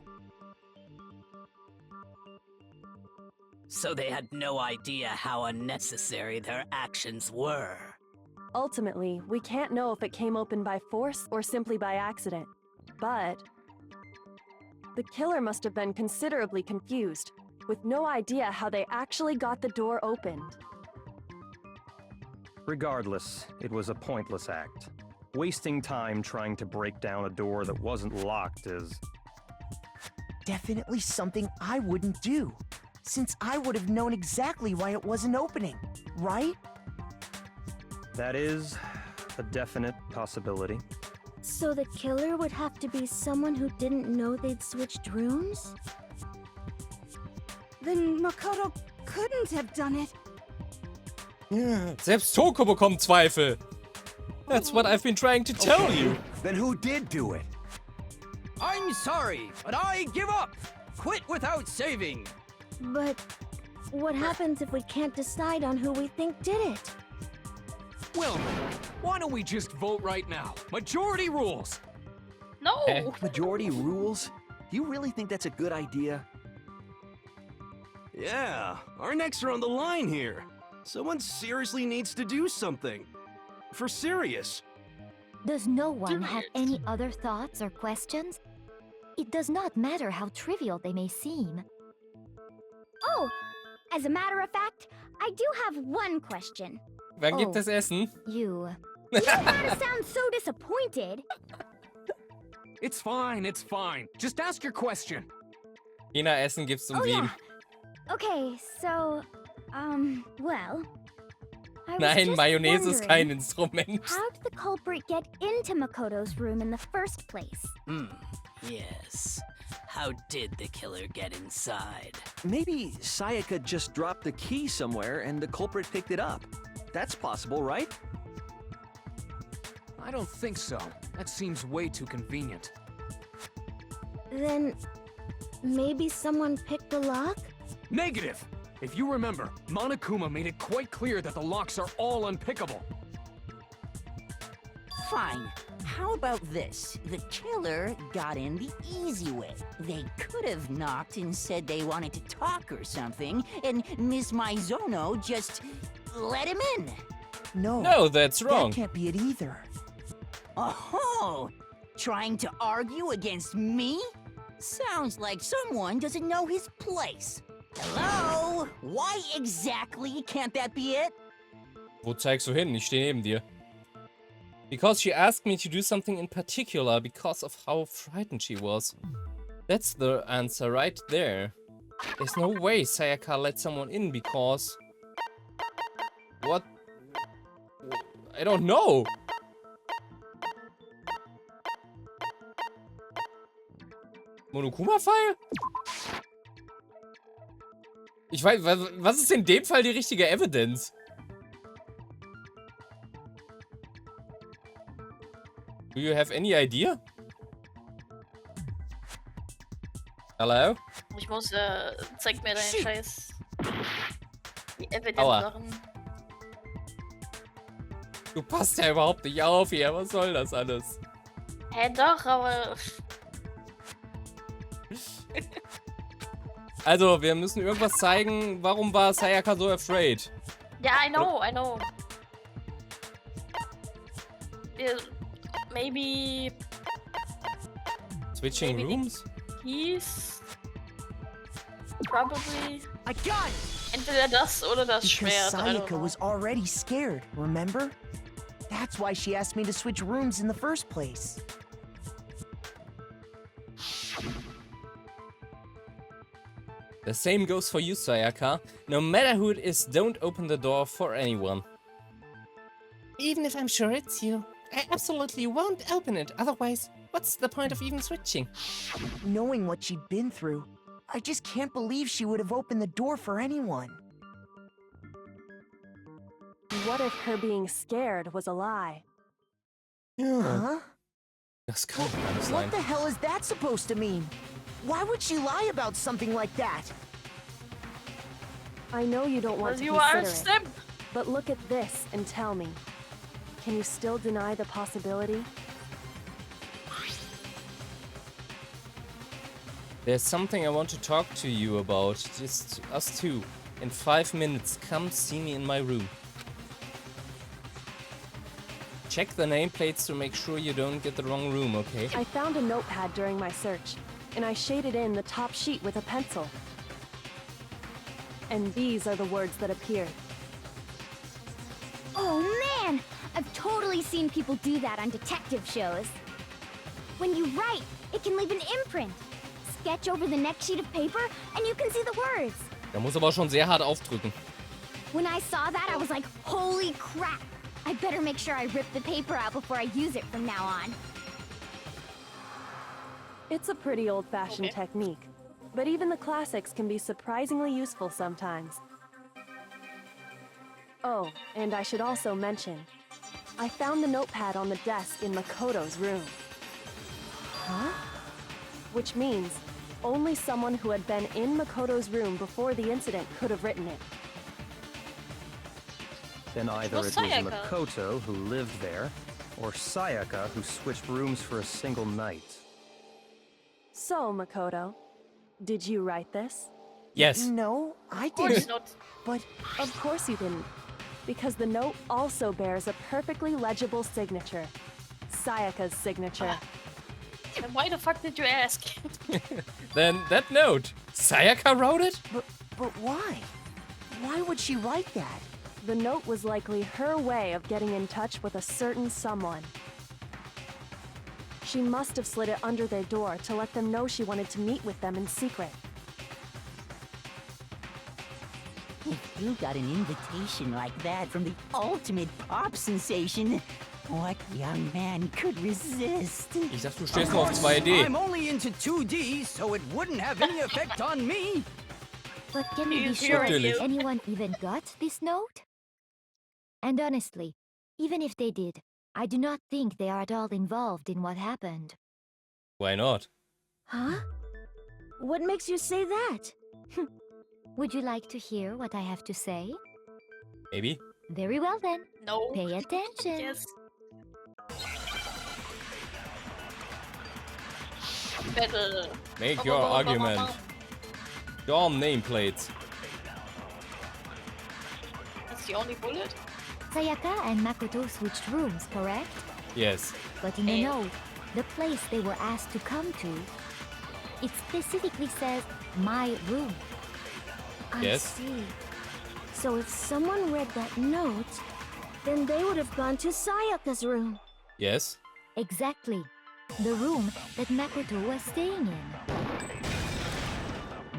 [SPEAKER 11] So they had no idea how unnecessary their actions were.
[SPEAKER 8] ultimately, we can't know if it came open by force or simply by accident. But the killer must have been considerably confused, with no idea how they actually got the door opened.
[SPEAKER 10] Regardless, it was a pointless act. Wasting time trying to break down a door that wasn't locked is...
[SPEAKER 3] definitely something I wouldn't do, since I would have known exactly why it wasn't opening, right?
[SPEAKER 10] That is a definite possibility.
[SPEAKER 5] So the killer would have to be someone who didn't know they'd switched rooms?
[SPEAKER 13] Then Makoto couldn't have done it.
[SPEAKER 1] Selbst Toko bekommt Zweifel. That's what I've been trying to tell you.
[SPEAKER 7] Then who did do it?
[SPEAKER 15] I'm sorry, but I give up. Quit without saving.
[SPEAKER 5] But what happens if we can't decide on who we think did it?
[SPEAKER 6] Well, why don't we just vote right now? Majority rules.
[SPEAKER 2] No.
[SPEAKER 12] Majority rules? Do you really think that's a good idea?
[SPEAKER 9] Yeah, our necks are on the line here. Someone seriously needs to do something. For serious.
[SPEAKER 5] Does no one have any other thoughts or questions? It does not matter how trivial they may seem.
[SPEAKER 16] Oh, as a matter of fact, I do have one question.
[SPEAKER 1] Wann gibt es Essen?
[SPEAKER 5] You.
[SPEAKER 16] You don't gotta sound so disappointed.
[SPEAKER 6] It's fine, it's fine. Just ask your question.
[SPEAKER 1] China Essen gibt's um
[SPEAKER 16] Oh,
[SPEAKER 1] 7.
[SPEAKER 16] yeah. Okay, so, well... I was
[SPEAKER 1] Nein,
[SPEAKER 16] just
[SPEAKER 1] Mayonnaise ist kein
[SPEAKER 16] wondering,
[SPEAKER 1] Instrument.
[SPEAKER 16] How did the culprit get into Makoto's room in the first place?
[SPEAKER 11] Yes. How did the killer get inside?
[SPEAKER 12] Maybe Sayaka just dropped the key somewhere and the culprit picked it up. That's possible, right?
[SPEAKER 6] I don't think so. That seems way too convenient.
[SPEAKER 5] Then maybe someone picked the lock?
[SPEAKER 6] Negative! If you remember, Monokuma made it quite clear that the locks are all unpickable.
[SPEAKER 14] Fine. How about this? The killer got in the easy way. They could have knocked and said they wanted to talk or something, and Miss Maizono just let him in.
[SPEAKER 1] No, that's wrong.
[SPEAKER 3] That can't be it either.
[SPEAKER 14] Oh, trying to argue against me? Sounds like someone doesn't know his place. Hello? Why exactly can't that be it?
[SPEAKER 1] Wo zeigst du hin? Ich stehe neben dir. Because she asked me to do something in particular because of how frightened she was. That's the answer right there. There's no way Sayaka let someone in because... What? I don't know. Monokuma-Pfeil? Ich weiß, was ist in dem Fall die richtige Evidence? Do you have any idea? Hello?
[SPEAKER 2] Ich muss, zeig mir deinen Scheiß. Die
[SPEAKER 1] Aua.
[SPEAKER 2] Evidence-Sachen.
[SPEAKER 1] Du passt ja überhaupt nicht auf hier. Was soll das alles?
[SPEAKER 2] Hä, doch, aber...
[SPEAKER 1] Also, wir müssen irgendwas zeigen. Warum war Sayaka so afraid?
[SPEAKER 2] Yeah, I know. Maybe...
[SPEAKER 1] Switching rooms?
[SPEAKER 2] Keys? Probably.
[SPEAKER 3] I got it!
[SPEAKER 2] Entweder das oder das
[SPEAKER 3] Because
[SPEAKER 2] Schwert. I don't
[SPEAKER 3] Sayaka
[SPEAKER 2] know.
[SPEAKER 3] was already scared, remember? That's why she asked me to switch rooms in the first place.
[SPEAKER 1] The same goes for you, Sayaka. No matter who it is, don't open the door for anyone. Even if I'm sure it's you, I absolutely won't open it. Otherwise, what's the point of even switching?
[SPEAKER 3] Knowing what she'd been through, I just can't believe she would have opened the door for anyone.
[SPEAKER 8] What if her being scared was a lie?
[SPEAKER 3] Huh?
[SPEAKER 1] Das kann doch gar nicht sein.
[SPEAKER 3] What the hell is that supposed to mean? Why would she lie about something like that?
[SPEAKER 8] I know you don't want to
[SPEAKER 2] You are
[SPEAKER 8] consider it, but look at this and tell me. Can you still deny the possibility?
[SPEAKER 1] There's something I want to talk to you about. Just us two. In 5 minutes, come see me in my room. Check the nameplates to make sure you don't get the wrong room, okay?
[SPEAKER 8] I found a notepad during my search, and I shaded in the top sheet with a pencil. And these are the words that appeared.
[SPEAKER 16] Oh man! I've totally seen people do that on detective shows. When you write, it can leave an imprint. Sketch over the next sheet of paper, and you can see the words.
[SPEAKER 1] Da muss aber schon sehr hart aufdrücken.
[SPEAKER 16] When I saw that, I was like, holy crap! I better make sure I rip the paper out before I use it from now on.
[SPEAKER 8] It's a pretty old-fashioned technique, but even the classics can be surprisingly useful sometimes. Oh, and I should also mention, I found the notepad on the desk in Makoto's room. Huh? Which means only someone who had been in Makoto's room before the incident could have written it.
[SPEAKER 10] Then either it was Makoto who lived there, or Sayaka who switched rooms for a single night.
[SPEAKER 8] So, Makoto, did you write this?
[SPEAKER 1] Yes.
[SPEAKER 3] No, I
[SPEAKER 2] Of course
[SPEAKER 3] didn't.
[SPEAKER 2] not.
[SPEAKER 3] But
[SPEAKER 8] Of course you didn't. Because the note also bears a perfectly legible signature. Sayaka's signature.
[SPEAKER 2] Then why the fuck did you ask?
[SPEAKER 1] Then that note, Sayaka wrote it?
[SPEAKER 3] but why? Why would she write that?
[SPEAKER 8] The note was likely her way of getting in touch with a certain someone. She must have slid it under their door to let them know she wanted to meet with them in secret.
[SPEAKER 14] If you got an invitation like that from the ultimate pop sensation, what young man could resist?
[SPEAKER 1] Ich dachte, du stehst nur auf 2D.
[SPEAKER 15] I'm only into 2D, so it wouldn't have any effect on me.
[SPEAKER 5] But can we be sure if anyone even got this note? And honestly, even if they did, I do not think they are at all involved in what happened.
[SPEAKER 1] Why not?
[SPEAKER 5] Huh? What makes you say that? Would you like to hear what I have to say?
[SPEAKER 1] Maybe.
[SPEAKER 5] Very well then.
[SPEAKER 2] No.
[SPEAKER 5] Pay attention.
[SPEAKER 2] Yes. Better.
[SPEAKER 1] Make your argument. Dorm nameplates.
[SPEAKER 2] That's the only bullet?
[SPEAKER 5] Sayaka and Makoto switched rooms, correct?
[SPEAKER 1] Yes.
[SPEAKER 5] But in the note, the place they were asked to come to, it specifically says, my room.
[SPEAKER 1] Yes.
[SPEAKER 5] I see. So if someone read that note, then they would have gone to Sayaka's room.
[SPEAKER 1] Yes.
[SPEAKER 5] Exactly. The room that Makoto was staying in.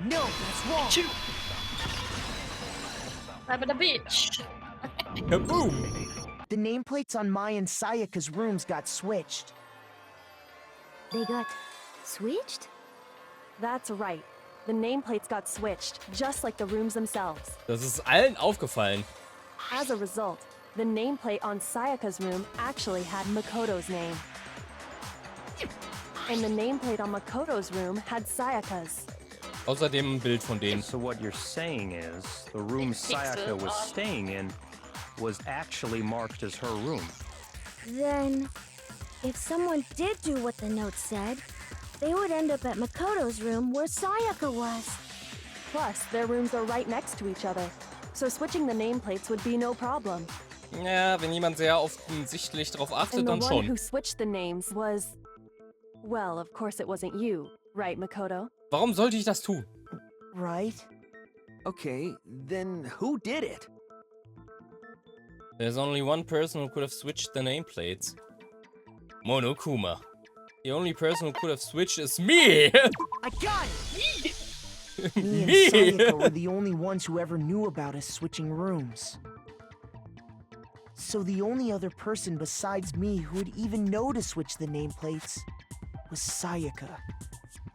[SPEAKER 3] No, that's wrong.
[SPEAKER 2] I'm a bitch.
[SPEAKER 1] Kaboom!
[SPEAKER 3] The nameplates on Mai and Sayaka's rooms got switched.
[SPEAKER 5] They got switched?
[SPEAKER 8] That's right. The nameplates got switched, just like the rooms themselves.
[SPEAKER 1] Das ist allen aufgefallen.
[SPEAKER 8] As a result, the nameplate on Sayaka's room actually had Makoto's name. And the nameplate on Makoto's room had Sayaka's.
[SPEAKER 1] Außerdem ein Bild von denen.
[SPEAKER 10] So what you're saying is, the room Sayaka was staying in was actually marked as her room.
[SPEAKER 5] Then, if someone did do what the note said, they would end up at Makoto's room where Sayaka was.
[SPEAKER 8] Plus, their rooms are right next to each other, so switching the nameplates would be no problem.
[SPEAKER 1] Ja, wenn jemand sehr offensichtlich darauf achtet,
[SPEAKER 8] And the
[SPEAKER 1] dann
[SPEAKER 8] one
[SPEAKER 1] schon.
[SPEAKER 8] who switched the names was... Well, of course it wasn't you, right, Makoto?
[SPEAKER 1] Warum sollte ich das tun?
[SPEAKER 3] Right.
[SPEAKER 9] Okay, then who did it?
[SPEAKER 1] There's only one person who could have switched the nameplates. Monokuma. The only person who could have switched is me!
[SPEAKER 3] I got it!
[SPEAKER 1] Me!
[SPEAKER 3] and Sayaka were the only ones who ever knew about us switching rooms. So the only other person besides me who would even know to switch the nameplates was Sayaka.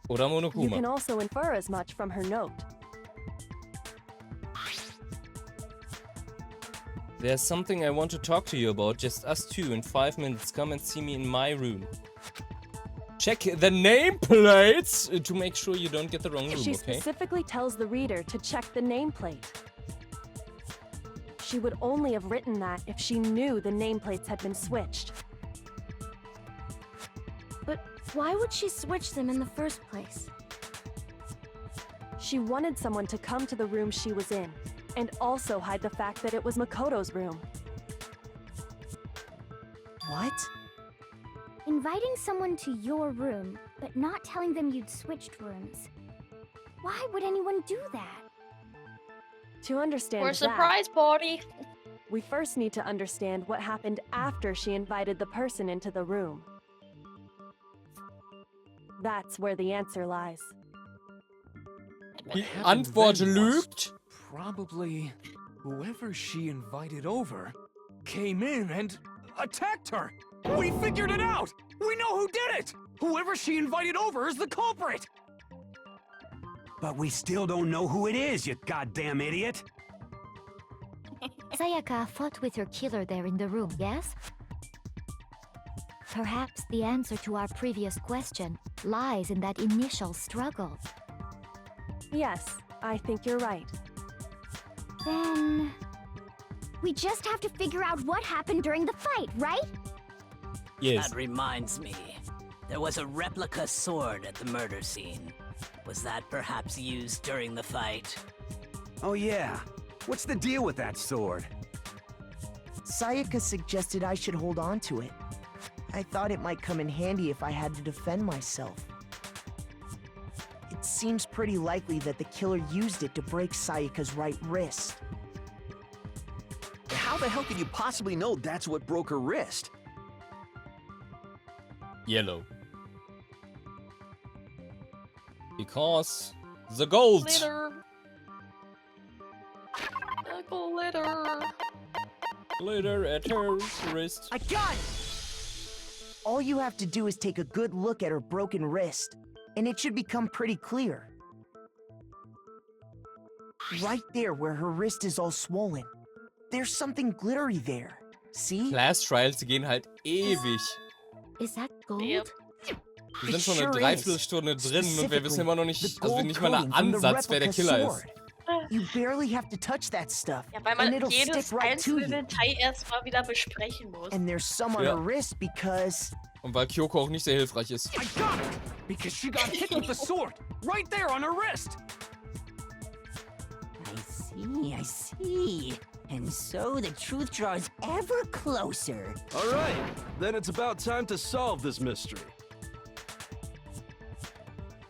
[SPEAKER 1] Oder
[SPEAKER 8] You can
[SPEAKER 1] Monokuma.
[SPEAKER 8] also infer as much from her note.
[SPEAKER 1] There's something I want to talk to you about, just us two, in 5 minutes. Come and see me in my room. Check the nameplates to make sure you don't get the wrong room,
[SPEAKER 8] She
[SPEAKER 1] okay?
[SPEAKER 8] specifically tells the reader to check the nameplate. She would only have written that if she knew the nameplates had been switched.
[SPEAKER 5] But why would she switch them in the first place?
[SPEAKER 8] She wanted someone to come to the room she was in, and also hide the fact that it was Makoto's room.
[SPEAKER 3] What?
[SPEAKER 16] Inviting someone to your room, but not telling them you'd switched rooms. Why would anyone do that?
[SPEAKER 8] To understand
[SPEAKER 2] For a surprise party.
[SPEAKER 8] we first need to understand what happened after she invited the person into the room. That's where the answer lies.
[SPEAKER 1] Die Antwort lügt.
[SPEAKER 6] Probably whoever she invited over came in and attacked her. We figured it out! We know who did it! Whoever she invited over is the culprit!
[SPEAKER 7] But we still don't know who it is, you goddamn idiot!
[SPEAKER 5] Sayaka fought with her killer there in the room, yes? Perhaps the answer to our previous question lies in that initial struggle.
[SPEAKER 8] Yes, I think you're right.
[SPEAKER 16] Then... we just have to figure out what happened during the fight, right?
[SPEAKER 1] Yes.
[SPEAKER 11] That reminds me. There was a replica sword at the murder scene. Was that perhaps used during the fight?
[SPEAKER 7] Oh yeah. What's the deal with that sword?
[SPEAKER 3] Sayaka suggested I should hold on to it. I thought it might come in handy if I had to defend myself. It seems pretty likely that the killer used it to break Sayaka's right wrist.
[SPEAKER 12] How the hell could you possibly know that's what broke her wrist?
[SPEAKER 1] Yellow. Because the gold.
[SPEAKER 2] Glitter. The glitter.
[SPEAKER 1] Glitter at her wrist.
[SPEAKER 3] I got it! All you have to do is take a good look at her broken wrist, and it should become pretty clear. Right there where her wrist is all swollen. There's something glittery there. See?
[SPEAKER 1] Class Trials gehen halt ewig.
[SPEAKER 5] Is that gold?
[SPEAKER 2] Yep.
[SPEAKER 1] Wir sind schon eine Dreiviertelstunde drin und wir wissen immer noch nicht, also nicht mal einen Ansatz, wer der Killer ist.
[SPEAKER 3] You barely have to touch that stuff,
[SPEAKER 2] Ja, weil
[SPEAKER 3] and
[SPEAKER 2] man
[SPEAKER 3] it'll
[SPEAKER 2] jedes
[SPEAKER 3] stick right to
[SPEAKER 2] einzelne
[SPEAKER 3] you.
[SPEAKER 2] Detail erstmal wieder besprechen muss.
[SPEAKER 3] And there's some on
[SPEAKER 1] Ja.
[SPEAKER 3] her wrist because...
[SPEAKER 1] Und weil Kyoko auch nicht sehr hilfreich ist.
[SPEAKER 6] I got it! Because she got hit with the sword! Right there on her wrist!
[SPEAKER 14] I see. And so the truth draws ever closer.
[SPEAKER 9] All right, then it's about time to solve this mystery.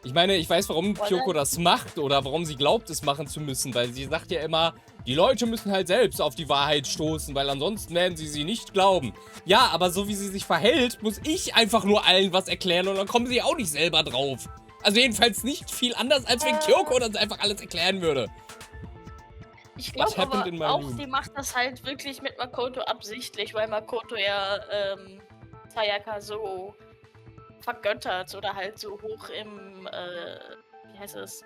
[SPEAKER 1] Ich meine, ich weiß, warum Kyoko das macht oder warum sie glaubt, es machen zu müssen, weil sie sagt ja immer, die Leute müssen halt selbst auf die Wahrheit stoßen, weil ansonsten werden sie nicht glauben. Ja, aber so wie sie sich verhält, muss ich einfach nur allen was erklären und dann kommen sie auch nicht selber drauf. Also jedenfalls nicht viel anders, als wenn Kyoko das einfach alles erklären würde.
[SPEAKER 2] Ich glaube aber auch, die macht das halt wirklich mit Makoto absichtlich, weil Makoto ja Sayaka so vergöttert oder halt so hoch im, wie heißt es?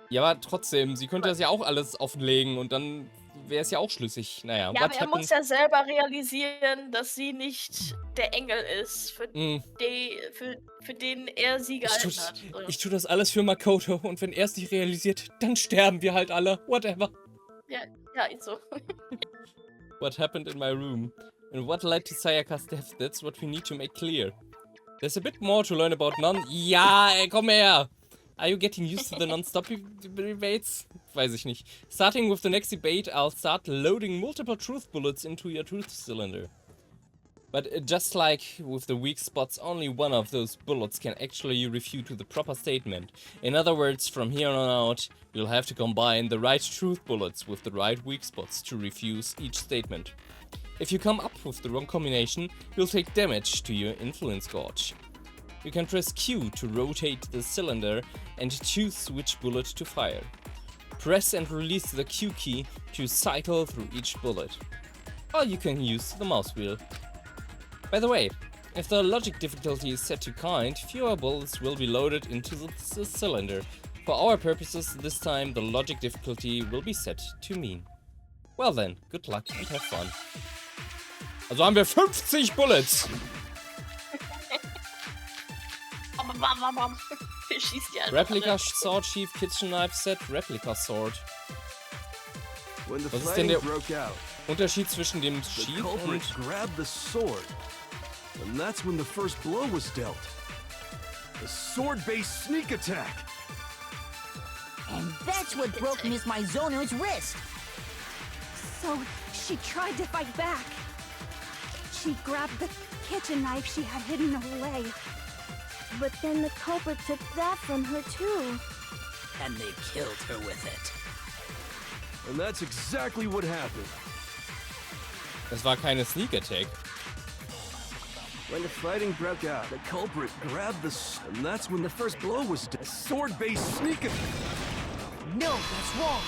[SPEAKER 1] Ja, aber trotzdem, sie könnte das ja auch alles offenlegen und dann wäre es ja auch schlüssig. Naja,
[SPEAKER 2] Ja, aber er muss ja selber realisieren, dass sie nicht der Engel ist, für den er sie gehalten hat. So.
[SPEAKER 1] Ich tue das alles für Makoto und wenn er es nicht realisiert, dann sterben wir halt alle. Whatever.
[SPEAKER 2] Ja, ist so.
[SPEAKER 1] What happened in my room? And what led to Sayaka's death? That's what we need to make clear. There's a bit more to learn about none. Ja, ey, komm her! Are you getting used to the non-stop debates? Weiß ich nicht. Starting with the next debate, I'll start loading multiple truth bullets into your truth cylinder. But just like with the weak spots, only one of those bullets can actually refute the proper statement. In other words, from here on out, you'll have to combine the right truth bullets with the right weak spots to refuse each statement. If you come up with the wrong combination, you'll take damage to your influence gauge. You can press Q to rotate the cylinder and choose which bullet to fire. Press and release the Q key to cycle through each bullet. Or you can use the mouse wheel. By the way, if the logic difficulty is set to kind, fewer bullets will be loaded into the cylinder. For our purposes, this time the logic difficulty will be set to mean. Well then, good luck and have fun. Also haben wir 50 Bullets.
[SPEAKER 2] Schießt die
[SPEAKER 1] Replica Sword Sheath Kitchen Knife Set, Replica Sword. Was ist denn der Unterschied zwischen dem Sheath und...
[SPEAKER 9] grabbed the sword. And that's when the first blow was dealt. The sword-based sneak attack.
[SPEAKER 14] And that's what broke Miss Mizono's wrist.
[SPEAKER 13] So, she tried to fight back. She grabbed the kitchen knife she had hidden away.
[SPEAKER 5] But then the culprit took that from her too.
[SPEAKER 11] And they killed her with it.
[SPEAKER 9] And that's exactly what happened.
[SPEAKER 1] Das war keine Sneak Attack.
[SPEAKER 9] When the fighting broke out, the culprit grabbed and that's when the first blow was dealt. A sword-based sneak attack.
[SPEAKER 3] No, that's wrong.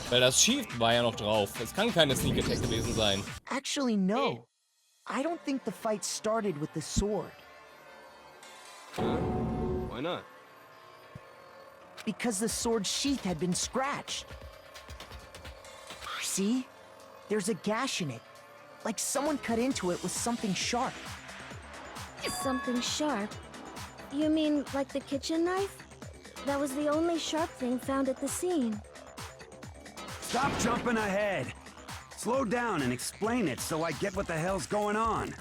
[SPEAKER 1] Weil das Sheath war ja noch drauf. Es kann keine Sneak Attack gewesen sein.
[SPEAKER 3] Actually, no. I don't think the fight started with the sword.
[SPEAKER 9] Why not?
[SPEAKER 3] Because the sword sheath had been scratched. See? There's a gash in it. Like someone cut into it with something sharp.
[SPEAKER 5] Something sharp? You mean like the kitchen knife? That was the only sharp thing found at the scene.
[SPEAKER 7] Stop jumping ahead. Slow down and explain it so I get what the hell's going on.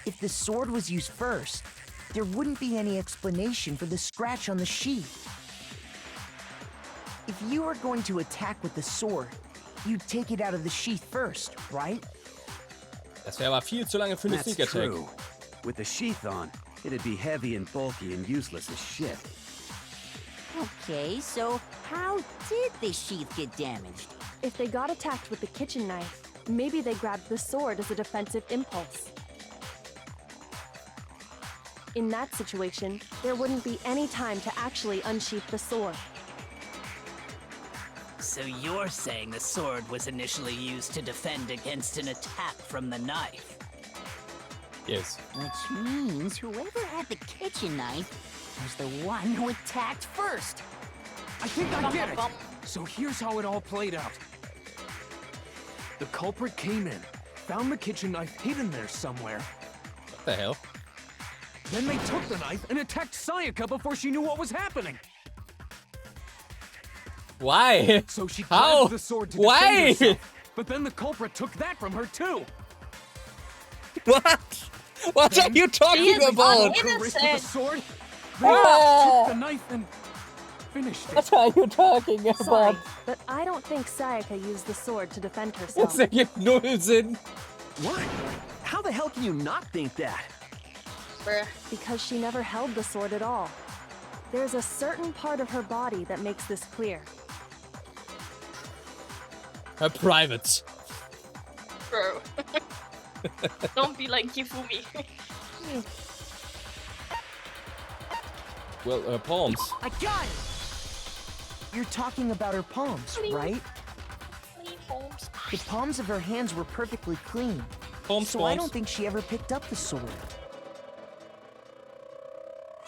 [SPEAKER 3] If the sword was used first, there wouldn't be any explanation for the scratch on the sheath. If you were going to attack with the sword, you'd take it out of the sheath first, right?
[SPEAKER 1] Das wäre aber viel zu lange für eine
[SPEAKER 7] That's
[SPEAKER 1] Sneak Attack.
[SPEAKER 7] true. With the sheath on, it'd be heavy and bulky and useless as shit.
[SPEAKER 14] Okay, so how did the sheath get damaged?
[SPEAKER 8] If they got attacked with the kitchen knife, maybe they grabbed the sword as a defensive impulse. In that situation, there wouldn't be any time to actually unsheath the sword.
[SPEAKER 11] So you're saying the sword was initially used to defend against an attack from the knife?
[SPEAKER 1] Yes.
[SPEAKER 14] Which means whoever had the kitchen knife was the one who attacked first.
[SPEAKER 6] I think I get it. So here's how it all played out. The culprit came in, found the kitchen knife hidden there somewhere.
[SPEAKER 1] What the hell?
[SPEAKER 6] Then they took the knife and attacked Sayaka before she knew what was happening.
[SPEAKER 1] Why?
[SPEAKER 6] So she
[SPEAKER 1] How?
[SPEAKER 6] grabbed the sword to
[SPEAKER 1] Why?
[SPEAKER 6] defend herself, but then the culprit took that from her too.
[SPEAKER 1] What? What are you talking about?
[SPEAKER 6] Her wrist with a sword. They
[SPEAKER 1] Oh.
[SPEAKER 6] took the knife and finished it.
[SPEAKER 1] What are you talking about?
[SPEAKER 8] Sorry, but I don't think Sayaka used the sword to defend herself.
[SPEAKER 1] Das ergibt null Sinn.
[SPEAKER 12] What? How the hell can you not think that?
[SPEAKER 8] Because she never held the sword at all. There's a certain part of her body that makes this clear.
[SPEAKER 1] Her privates.
[SPEAKER 2] Bro. Don't be like Kifumi.
[SPEAKER 1] Well, her palms.
[SPEAKER 3] I got it! You're talking about her palms, right? The palms of her hands were perfectly clean. So I don't think she ever picked up the sword.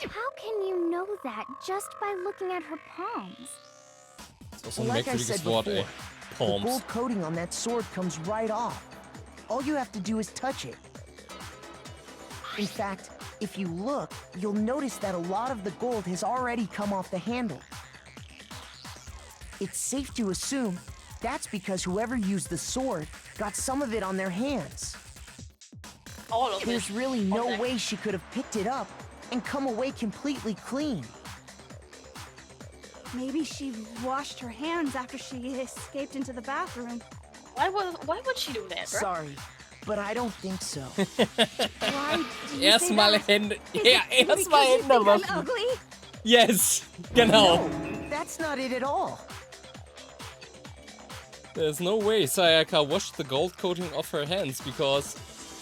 [SPEAKER 16] How can you know that just by looking at her palms?
[SPEAKER 1] Das ist so ein
[SPEAKER 3] Like I
[SPEAKER 1] merkwürdiges
[SPEAKER 3] said
[SPEAKER 1] Wort,
[SPEAKER 3] before,
[SPEAKER 1] ey.
[SPEAKER 3] the
[SPEAKER 1] Palms.
[SPEAKER 3] gold coating on that sword comes right off. All you have to do is touch it. In fact, if you look, you'll notice that a lot of the gold has already come off the handle. It's safe to assume that's because whoever used the sword got some of it on their hands.
[SPEAKER 2] All of it.
[SPEAKER 3] There's really no way she could have picked it up and come away completely clean.
[SPEAKER 13] Maybe she washed her hands after she escaped into the bathroom.
[SPEAKER 2] Why would she do that, bro?
[SPEAKER 3] Sorry, but I don't think so.
[SPEAKER 13] Why do you say
[SPEAKER 1] Erstmal
[SPEAKER 13] that?
[SPEAKER 1] Hände.
[SPEAKER 13] Is
[SPEAKER 1] Ja,
[SPEAKER 13] it
[SPEAKER 1] erstmal
[SPEAKER 13] because you
[SPEAKER 1] Hände
[SPEAKER 13] think I'm
[SPEAKER 1] waschen.
[SPEAKER 13] ugly?
[SPEAKER 1] Yes, genau.
[SPEAKER 3] No, that's not it at all.
[SPEAKER 1] There's no way Sayaka washed the gold coating off her hands because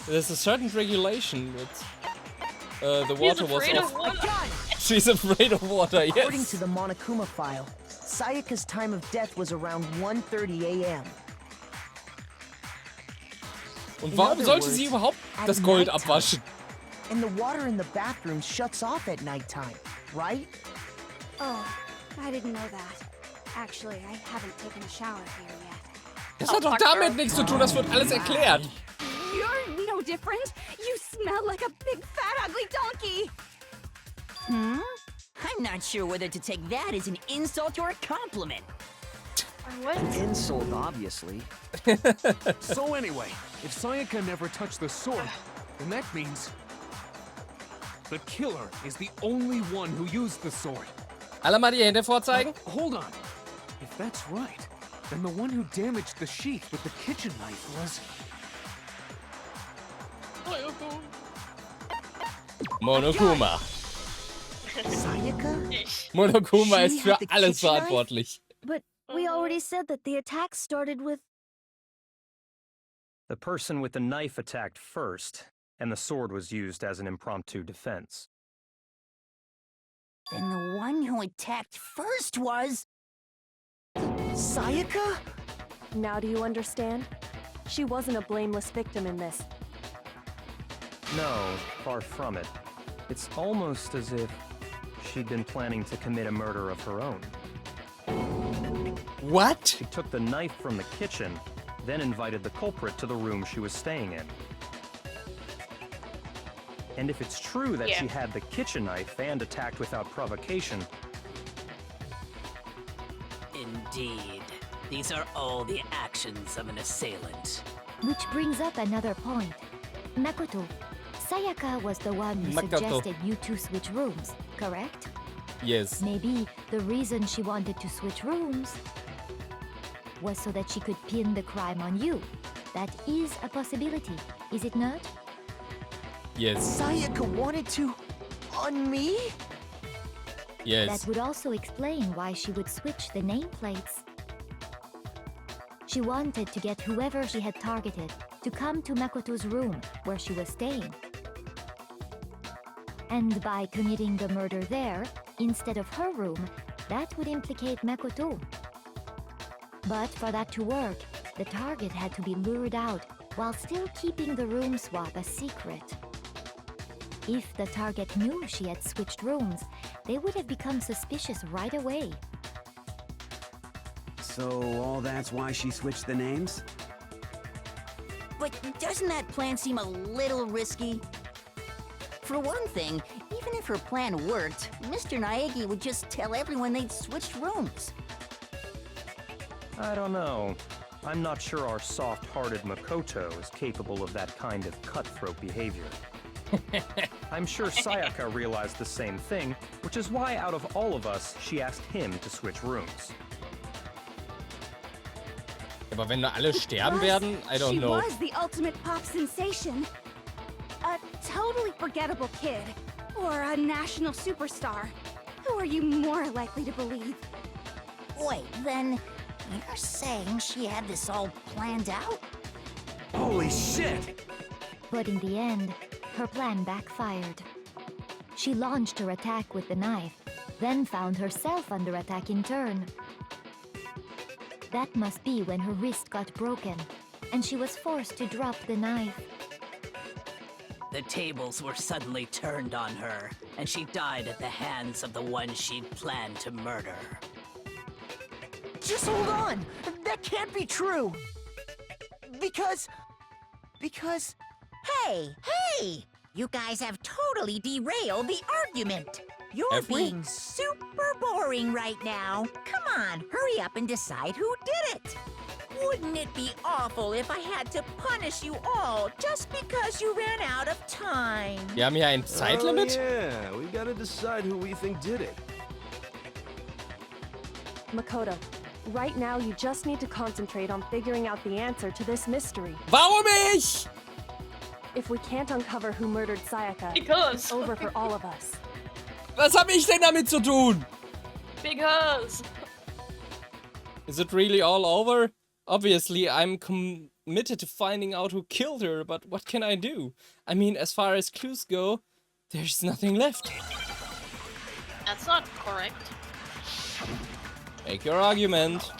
[SPEAKER 1] there's a certain regulation that the water was off. She's afraid of water, yes.
[SPEAKER 3] According to the Monokuma file, Sayaka's time of death was around 1:30 a.m.
[SPEAKER 1] Und
[SPEAKER 3] In
[SPEAKER 1] warum
[SPEAKER 3] other
[SPEAKER 1] sollte
[SPEAKER 3] words,
[SPEAKER 1] sie überhaupt
[SPEAKER 3] at
[SPEAKER 1] das Gold
[SPEAKER 3] nighttime.
[SPEAKER 1] abwaschen?
[SPEAKER 3] And the water in the bathroom shuts off at nighttime, right?
[SPEAKER 13] Oh, I didn't know that. Actually, I haven't taken a shower here yet.
[SPEAKER 1] Das hat doch damit nichts zu tun, das wird alles erklärt.
[SPEAKER 13] You're no different. You smell like a big fat ugly donkey.
[SPEAKER 14] I'm not sure whether to take that as an insult or a compliment.
[SPEAKER 12] An insult, obviously.
[SPEAKER 6] So anyway, if Sayaka never touched the sword, then that means the killer is the only one who used the sword.
[SPEAKER 1] Alle mal die Hände vorzeigen.
[SPEAKER 6] Hold on. If that's right, then the one who damaged the sheath with the kitchen knife was...
[SPEAKER 1] Monokuma.
[SPEAKER 3] Sayaka?
[SPEAKER 1] Monokuma ist
[SPEAKER 3] She
[SPEAKER 1] für
[SPEAKER 3] had the
[SPEAKER 1] alles
[SPEAKER 3] kitchen knife?
[SPEAKER 1] verantwortlich.
[SPEAKER 5] But we already said that the attack started with...
[SPEAKER 10] The person with the knife attacked first, and the sword was used as an impromptu defense.
[SPEAKER 14] Then the one who attacked first was...
[SPEAKER 3] Sayaka?
[SPEAKER 8] Now do you understand? She wasn't a blameless victim in this.
[SPEAKER 10] No, far from it. It's almost as if she'd been planning to commit a murder of her own.
[SPEAKER 1] What?
[SPEAKER 10] She took the knife from the kitchen, then invited the culprit to the room she was staying in. And if it's true that she had the kitchen knife and attacked without provocation...
[SPEAKER 11] Indeed. These are all the actions of an assailant.
[SPEAKER 5] Which brings up another point. Makoto, Sayaka was the one who suggested you two switch rooms, correct?
[SPEAKER 1] Yes.
[SPEAKER 5] Maybe the reason she wanted to switch rooms was so that she could pin the crime on you. That is a possibility, is it not?
[SPEAKER 1] Yes.
[SPEAKER 3] Sayaka wanted to... on me?
[SPEAKER 1] Yes.
[SPEAKER 5] That would also explain why she would switch the nameplates. She wanted to get whoever she had targeted to come to Makoto's room where she was staying. And by committing the murder there, instead of her room, that would implicate Makoto. But for that to work, the target had to be lured out while still keeping the room swap a secret. If the target knew she had switched rooms, they would have become suspicious right away.
[SPEAKER 7] So all that's why she switched the names?
[SPEAKER 14] But doesn't that plan seem a little risky? For one thing, even if her plan worked, Mr. Naegi would just tell everyone they'd switched rooms.
[SPEAKER 10] I don't know. I'm not sure our soft-hearted Makoto is capable of that kind of cutthroat behavior. I'm sure Sayaka realized the same thing, which is why out of all of us, she asked him to switch rooms.
[SPEAKER 1] Aber wenn da alle sterben werden, I don't know.
[SPEAKER 13] She was the ultimate pop sensation. A totally forgettable kid. Or a national superstar. Who are you more likely to believe?
[SPEAKER 14] Wait, then you're saying she had this all planned out?
[SPEAKER 7] Holy shit!
[SPEAKER 5] But in the end, her plan backfired. She launched her attack with the knife, then found herself under attack in turn. That must be when her wrist got broken, and she was forced to drop the knife.
[SPEAKER 11] The tables were suddenly turned on her, and she died at the hands of the one she'd planned to murder.
[SPEAKER 3] Just hold on! That can't be true! Because...
[SPEAKER 14] Hey! You guys have totally derailed the argument. You're being super boring right now. Come on, hurry up and decide who did it. Wouldn't it be awful if I had to punish you all just because you ran out of time?
[SPEAKER 1] Wir haben hier ein Zeitlimit?
[SPEAKER 9] Oh, yeah, we gotta decide who we think did it.
[SPEAKER 8] Makoto, right now you just need to concentrate on figuring out the answer to this mystery.
[SPEAKER 1] Warum ich?
[SPEAKER 8] If we can't uncover who murdered Sayaka, it's over for all of us.
[SPEAKER 1] Was hab ich denn damit zu tun?
[SPEAKER 2] Because.
[SPEAKER 1] Is it really all over? Obviously, I'm committed to finding out who killed her, but what can I do? I mean, as far as clues go, there's nothing left.
[SPEAKER 2] That's not correct.
[SPEAKER 1] Make your argument.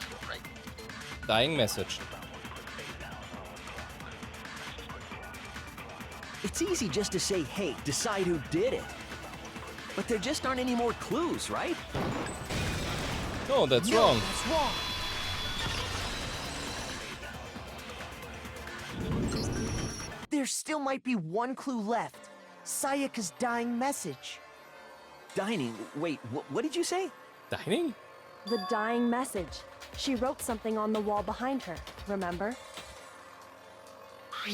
[SPEAKER 1] Dying message.
[SPEAKER 12] It's easy just to say, hey, decide who did it. But there just aren't any more clues, right?
[SPEAKER 1] No, that's wrong.
[SPEAKER 3] That's wrong. There still might be one clue left. Sayaka's dying message.
[SPEAKER 12] Dining? Wait, what did you say?
[SPEAKER 1] Dining?
[SPEAKER 8] The dying message. She wrote something on the wall behind her, remember?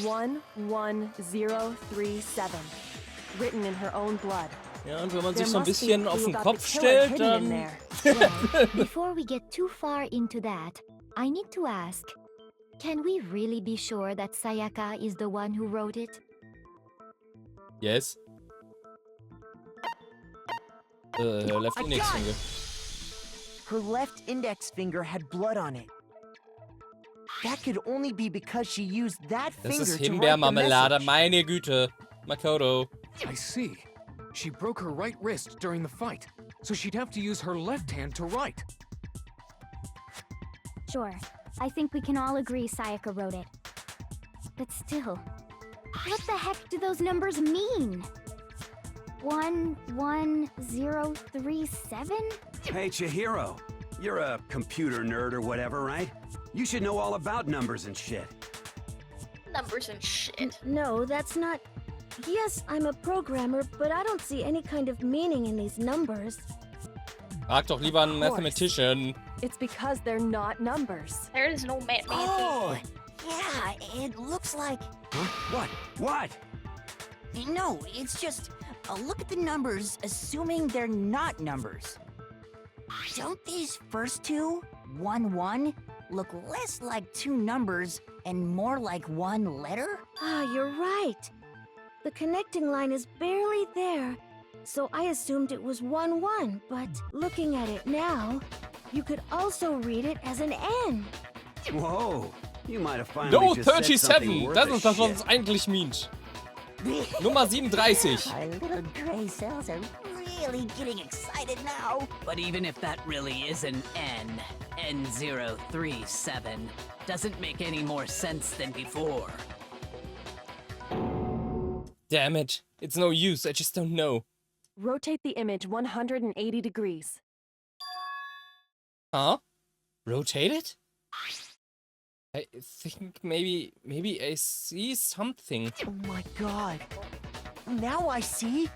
[SPEAKER 8] 11037. Written in her own blood.
[SPEAKER 1] Ja, und wenn man sich so ein bisschen auf den Kopf stellt, dann...
[SPEAKER 5] Well, before we get too far into that, I need to ask, can we really be sure that Sayaka is the one who wrote it?
[SPEAKER 1] Yes. Left index finger.
[SPEAKER 3] Her left index finger had blood on it. That could only be because she used that
[SPEAKER 1] Das
[SPEAKER 3] finger
[SPEAKER 1] ist
[SPEAKER 3] to write the
[SPEAKER 1] Himbeermarmelade,
[SPEAKER 3] message.
[SPEAKER 1] meine Güte. Makoto.
[SPEAKER 6] I see. She broke her right wrist during the fight, so she'd have to use her left hand to write.
[SPEAKER 16] Sure. I think we can all agree Sayaka wrote it. But still, what the heck do those numbers mean? 11037?
[SPEAKER 7] Hey, Chihiro. You're a computer nerd or whatever, right? You should know all about numbers and shit.
[SPEAKER 2] Numbers and shit.
[SPEAKER 17] No, that's not... Yes, I'm a programmer, but I don't see any kind of meaning in these numbers.
[SPEAKER 1] Frag doch lieber einen Mathematician.
[SPEAKER 8] It's because they're not numbers.
[SPEAKER 2] There is no mathematics.
[SPEAKER 14] Oh, yeah, it looks like...
[SPEAKER 7] Huh? What?
[SPEAKER 14] No, it's just... look at the numbers, assuming they're not numbers. Don't these first two, 1, 1, look less like two numbers and more like one letter?
[SPEAKER 17] Ah, you're right. The connecting line is barely there, so I assumed it was 1, 1, but looking at it now, you could also read it as an N.
[SPEAKER 7] Whoa, you might have finally
[SPEAKER 1] No,
[SPEAKER 7] just said something
[SPEAKER 1] 37!
[SPEAKER 7] worth
[SPEAKER 1] Das
[SPEAKER 7] a
[SPEAKER 1] ist das, was
[SPEAKER 7] shit.
[SPEAKER 1] es eigentlich meint. Nummer 37.
[SPEAKER 14] Our little gray cells are really getting excited now.
[SPEAKER 11] But even if that really is an N, N037, doesn't make any more sense than before.
[SPEAKER 1] Damn it. It's no use, I just don't know.
[SPEAKER 8] Rotate the image 180 degrees.
[SPEAKER 1] Huh? Rotate it? I think maybe I see something.
[SPEAKER 3] Oh my god. Now I see.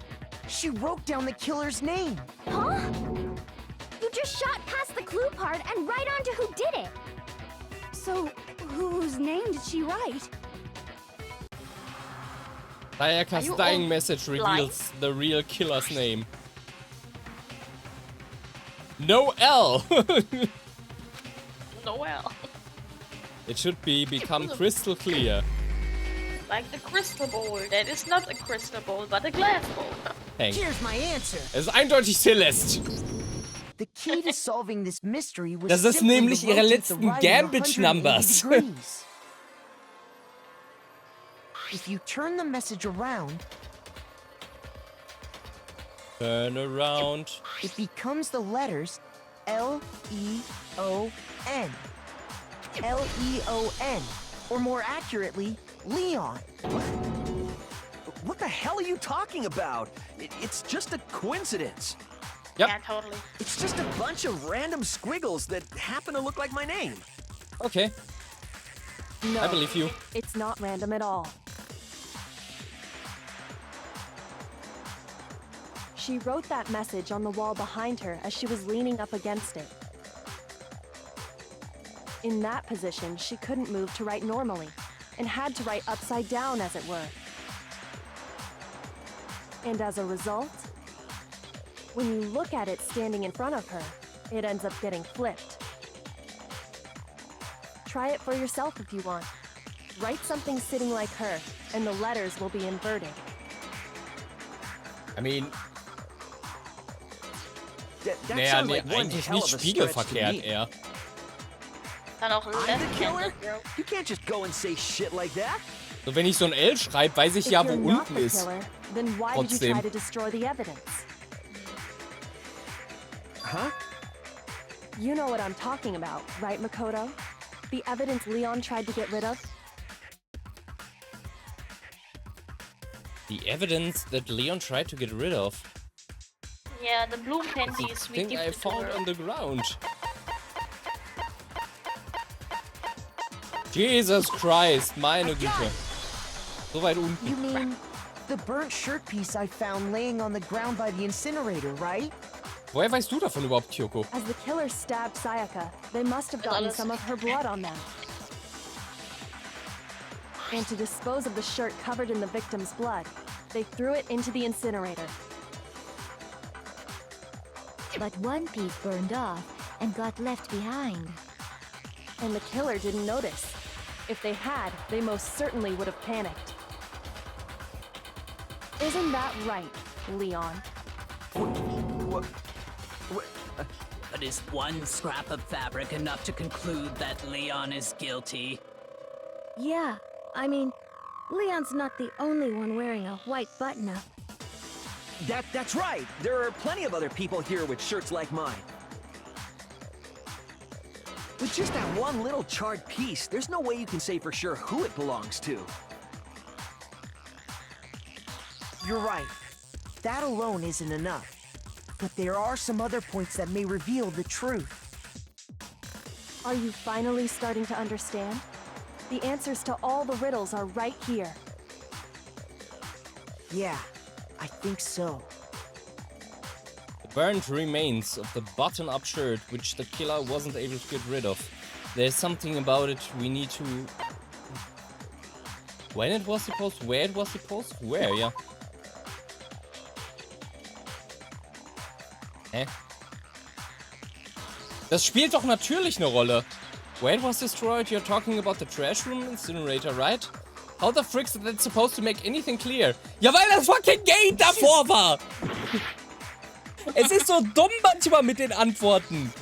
[SPEAKER 3] She wrote down the killer's name.
[SPEAKER 16] Huh? You just shot past the clue part and right on to who did it.
[SPEAKER 13] So, whose name did she write?
[SPEAKER 1] Sayaka's dying message reveals the real killer's name. No L!
[SPEAKER 2] No L.
[SPEAKER 1] It should become crystal clear.
[SPEAKER 2] Like the crystal ball. That is not a crystal ball, but a glass ball.
[SPEAKER 1] Hank.
[SPEAKER 3] Here's my answer.
[SPEAKER 1] Es ist eindeutig Celeste.
[SPEAKER 3] The key to solving this mystery was
[SPEAKER 1] Das ist
[SPEAKER 3] simply
[SPEAKER 1] nämlich
[SPEAKER 3] to
[SPEAKER 1] ihre
[SPEAKER 3] rotate the
[SPEAKER 1] letzten
[SPEAKER 3] writing
[SPEAKER 1] Gambit
[SPEAKER 3] 180
[SPEAKER 1] Numbers.
[SPEAKER 3] degrees. If you turn the message around,
[SPEAKER 1] Turn around.
[SPEAKER 3] it becomes the letters L-E-O-N. L-E-O-N. Or more accurately, Leon.
[SPEAKER 12] What the hell are you talking about? It's just a coincidence.
[SPEAKER 1] Yep.
[SPEAKER 2] Yeah, totally.
[SPEAKER 12] It's just a bunch of random squiggles that happen to look like my name.
[SPEAKER 1] Okay,
[SPEAKER 8] No,
[SPEAKER 1] I believe you.
[SPEAKER 8] it's not random at all. She wrote that message on the wall behind her as she was leaning up against it. In that position, she couldn't move to write normally, and had to write upside down, as it were. And as a result, when you look at it standing in front of her, it ends up getting flipped. Try it for yourself if you want. Write something sitting like her, and the letters will be inverted.
[SPEAKER 1] I mean,
[SPEAKER 12] That
[SPEAKER 1] naja,
[SPEAKER 12] sounds
[SPEAKER 1] nee,
[SPEAKER 12] like one
[SPEAKER 1] eigentlich
[SPEAKER 12] hell
[SPEAKER 1] nicht
[SPEAKER 12] of a stretch to
[SPEAKER 1] spiegelverkehrt
[SPEAKER 12] me.
[SPEAKER 1] eher.
[SPEAKER 2] Kann auch
[SPEAKER 12] I'm the killer?
[SPEAKER 2] left-handed, bro.
[SPEAKER 12] You can't just go and say shit like that.
[SPEAKER 1] So, wenn ich so ein L schreibe, weiß ich
[SPEAKER 8] If
[SPEAKER 1] ja, wo
[SPEAKER 8] you're not
[SPEAKER 1] unten
[SPEAKER 8] the
[SPEAKER 1] ist.
[SPEAKER 8] killer, then why did you
[SPEAKER 1] Trotzdem.
[SPEAKER 8] try to destroy the evidence?
[SPEAKER 12] Huh?
[SPEAKER 8] You know what I'm talking about, right, Makoto? The evidence Leon tried to get rid of?
[SPEAKER 1] The evidence that Leon tried to get rid of.
[SPEAKER 2] Yeah, the blue panties we
[SPEAKER 1] Thing I
[SPEAKER 2] gifted to
[SPEAKER 1] found
[SPEAKER 2] her.
[SPEAKER 1] on the ground. Jesus Christ, meine Güte. So weit
[SPEAKER 3] You
[SPEAKER 1] unten.
[SPEAKER 3] mean the burnt shirt piece I found laying on the ground by the incinerator, right?
[SPEAKER 1] Woher weißt du davon überhaupt, Kyoko?
[SPEAKER 8] As the killer stabbed Sayaka, they must have gotten some of her blood on them. And to dispose of the shirt covered in the victim's blood, they threw it into the incinerator.
[SPEAKER 5] But one piece burned off and got left behind.
[SPEAKER 8] And the killer didn't notice. If they had, they most certainly would have panicked. Isn't that right, Leon?
[SPEAKER 11] But is one scrap of fabric enough to conclude that Leon is guilty?
[SPEAKER 17] Yeah, I mean, Leon's not the only one wearing a white button-up.
[SPEAKER 12] That's right. There are plenty of other people here with shirts like mine. With just that one little charred piece, there's no way you can say for sure who it belongs to.
[SPEAKER 3] You're right. That alone isn't enough. But there are some other points that may reveal the truth.
[SPEAKER 8] Are you finally starting to understand? The answers to all the riddles are right here.
[SPEAKER 3] Yeah, I think so.
[SPEAKER 1] The burnt remains of the button-up shirt, which the killer wasn't able to get rid of. There's something about it we need to... When it was supposed? Where it was supposed? Where, ja. Hä? Das spielt doch natürlich eine Rolle. When it was destroyed, you're talking about the trash room incinerator, right? How the fricks is that supposed to make anything clear? Ja, weil das fucking Gate davor war! Es ist so dumm manchmal mit den Antworten.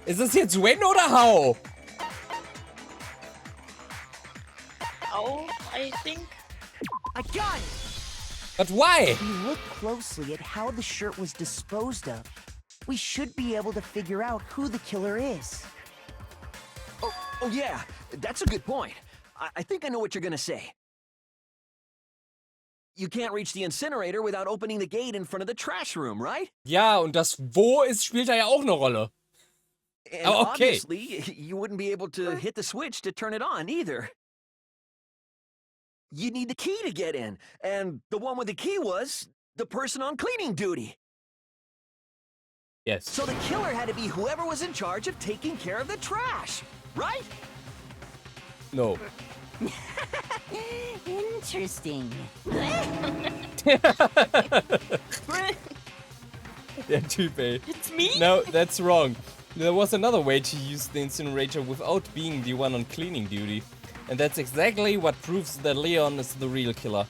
[SPEAKER 1] Ist es jetzt when oder how?
[SPEAKER 2] Oh, I think.
[SPEAKER 3] I got it!
[SPEAKER 1] But why?
[SPEAKER 3] If you look closely at how the shirt was disposed of, we should be able to figure out who the killer is.
[SPEAKER 12] Oh yeah, that's a good point. I think I know what you're gonna say. You can't reach the incinerator without opening the gate in front of the trash room, right?
[SPEAKER 1] Ja, und das Wo ist, spielt da ja auch eine Rolle.
[SPEAKER 12] And
[SPEAKER 1] Aber okay.
[SPEAKER 12] obviously, you wouldn't be able to hit the switch to turn it on either. You need the key to get in, and the one with the key was the person on cleaning duty.
[SPEAKER 1] Yes.
[SPEAKER 12] So the killer had to be whoever was in charge of taking care of the trash, right?
[SPEAKER 1] No.
[SPEAKER 14] Interesting.
[SPEAKER 1] Der Typ, ey.
[SPEAKER 2] It's me?
[SPEAKER 1] No, that's wrong. There was another way to use the incinerator without being the one on cleaning duty. And that's exactly what proves that Leon is the real killer.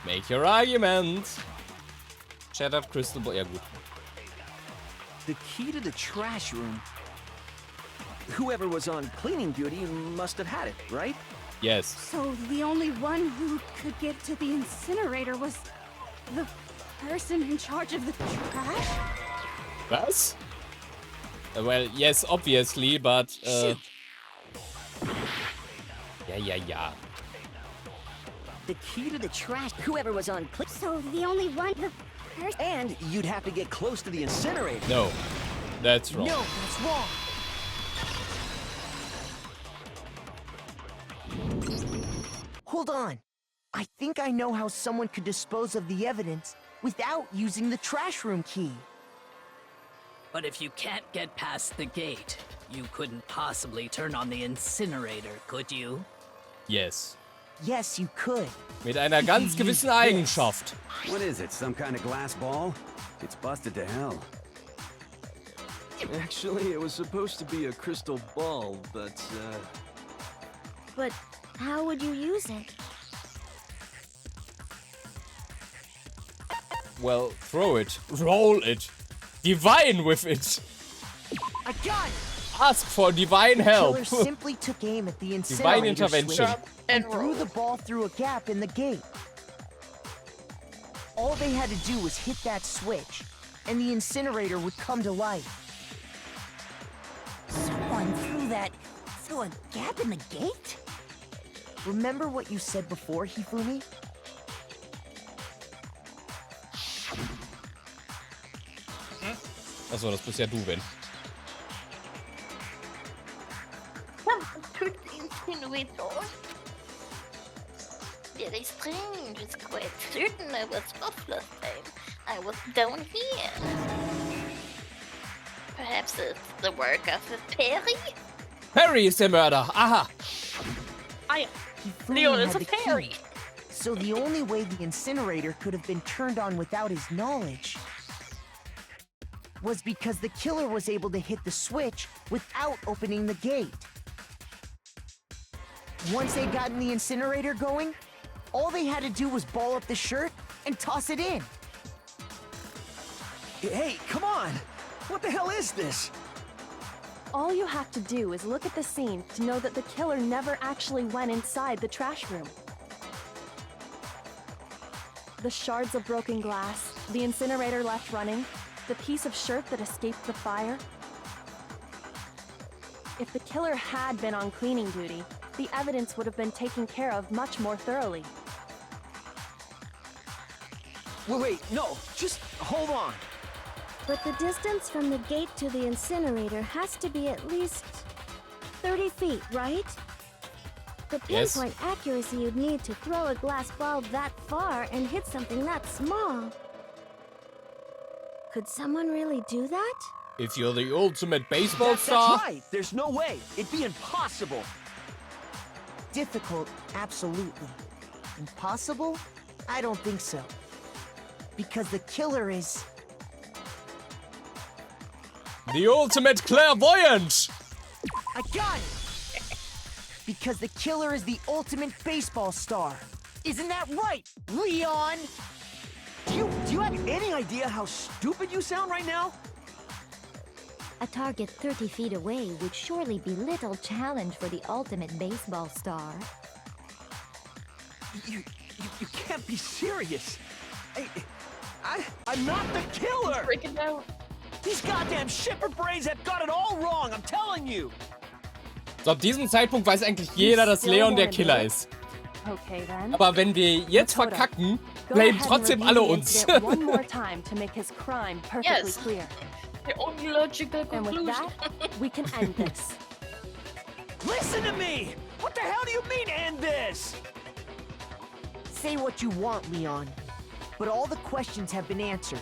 [SPEAKER 1] Make your argument. Shattered crystal ball. Ja, gut.
[SPEAKER 12] The key to the trash room. Whoever was on cleaning duty must have had it, right?
[SPEAKER 1] Yes.
[SPEAKER 13] So the only one who could get to the incinerator was the person in charge of the trash?
[SPEAKER 1] Was? Well, yes, obviously, but yeah.
[SPEAKER 12] The key to the trash. Whoever was on
[SPEAKER 13] So the only one
[SPEAKER 12] and you'd have to get close to the incinerator.
[SPEAKER 1] No, that's wrong.
[SPEAKER 3] No, that's wrong. Hold on. I think I know how someone could dispose of the evidence without using the trash room key.
[SPEAKER 11] But if you can't get past the gate, you couldn't possibly turn on the incinerator, could you?
[SPEAKER 1] Yes.
[SPEAKER 3] Yes, you could.
[SPEAKER 1] Mit einer ganz gewissen Eigenschaft.
[SPEAKER 7] What is it, some kind of glass ball? It's busted to hell.
[SPEAKER 9] Actually, it was supposed to be a crystal ball, but,
[SPEAKER 17] But how would you use it?
[SPEAKER 1] Well, throw it. Roll it. Divine with it.
[SPEAKER 3] I got it!
[SPEAKER 1] Ask for divine help.
[SPEAKER 3] The killer simply took aim at the
[SPEAKER 1] Divine
[SPEAKER 3] incinerator
[SPEAKER 1] intervention.
[SPEAKER 3] switch and threw the ball through a gap in the gate. All they had to do was hit that switch, and the incinerator would come to life.
[SPEAKER 14] Someone threw a gap in the gate?
[SPEAKER 3] Remember what you said before, Hifumi?
[SPEAKER 1] Achso, das bist ja du, Ben.
[SPEAKER 2] To the incinerator. Very strange. It's quite certain I was off last time. I was down here. Perhaps it's the work of the Perry?
[SPEAKER 1] Perry ist der Mörder. Aha.
[SPEAKER 3] Hifumi
[SPEAKER 2] Leon is
[SPEAKER 3] had
[SPEAKER 2] a
[SPEAKER 3] the key.
[SPEAKER 2] fairy.
[SPEAKER 3] So the only way the incinerator could have been turned on without his knowledge was because the killer was able to hit the switch without opening the gate. Once they'd gotten the incinerator going, all they had to do was ball up the shirt and toss it in.
[SPEAKER 12] Hey, come on! What the hell is this?
[SPEAKER 8] All you have to do is look at the scene to know that the killer never actually went inside the trash room. The shards of broken glass, the incinerator left running, the piece of shirt that escaped the fire. If the killer had been on cleaning duty, the evidence would have been taken care of much more thoroughly.
[SPEAKER 12] Wait, no, just hold on.
[SPEAKER 17] But the distance from the gate to the incinerator has to be at least 30 feet, right? The pinpoint accuracy you'd need to throw a glass ball that far and hit something that small. Could someone really do that?
[SPEAKER 1] If you're the ultimate baseball star.
[SPEAKER 12] That's right. There's no way. It'd be impossible.
[SPEAKER 3] Difficult, absolutely. Impossible? I don't think so. Because the killer is...
[SPEAKER 1] The ultimate clairvoyant!
[SPEAKER 3] I got it! Because the killer is the ultimate baseball star. Isn't that right, Leon?
[SPEAKER 12] Do you have any idea how stupid you sound right now?
[SPEAKER 5] A target 30 feet away would surely be little challenge for the ultimate baseball star.
[SPEAKER 12] You can't be serious. I'm not the killer!
[SPEAKER 2] Freaking out.
[SPEAKER 12] These goddamn shipper brains have got it all wrong, I'm telling you!
[SPEAKER 1] So, ab diesem Zeitpunkt weiß eigentlich jeder, dass Leon der Killer ist.
[SPEAKER 8] Okay, then.
[SPEAKER 1] Aber wenn wir jetzt verkacken, blamen trotzdem alle uns.
[SPEAKER 8] One more time to make his crime perfectly clear.
[SPEAKER 2] The only logical conclusion.
[SPEAKER 8] And with that, we can end this.
[SPEAKER 12] Listen to me! What the hell do you mean, end this?
[SPEAKER 3] Say what you want, Leon. But all the questions have been answered,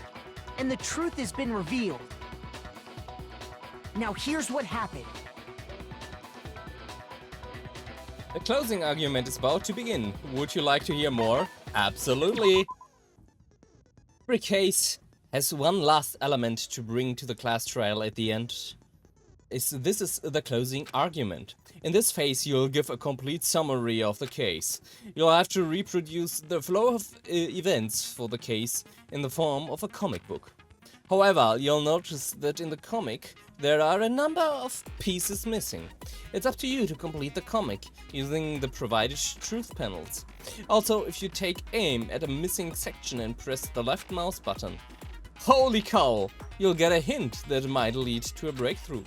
[SPEAKER 3] and the truth has been revealed. Now here's what happened.
[SPEAKER 1] The closing argument is about to begin. Would you like to hear more? Absolutely! Every case has one last element to bring to the class trial at the end. This is the closing argument. In this phase, you'll give a complete summary of the case. You'll have to reproduce the flow of events for the case in the form of a comic book. However, you'll notice that in the comic, there are a number of pieces missing. It's up to you to complete the comic using the provided truth panels. Also, if you take aim at a missing section and press the left mouse button, holy cow, you'll get a hint that might lead to a breakthrough.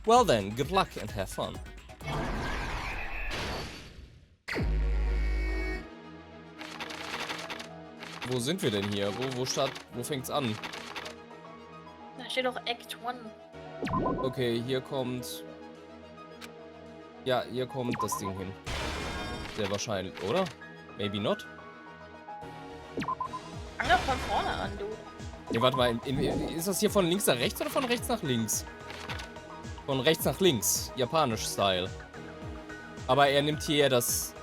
[SPEAKER 1] Well then, good luck and have fun. Wo sind wir denn hier? Wo fängt's an?
[SPEAKER 2] Da steht doch Act 1.
[SPEAKER 1] Okay, hier kommt... Ja, hier kommt das Ding hin. Sehr wahrscheinlich, oder? Maybe not?
[SPEAKER 2] Fang doch von vorne an, du.
[SPEAKER 1] Ne, warte mal, ist das hier von links nach rechts oder von rechts nach links? Von rechts nach links, japanisch Style. Aber er nimmt hier das...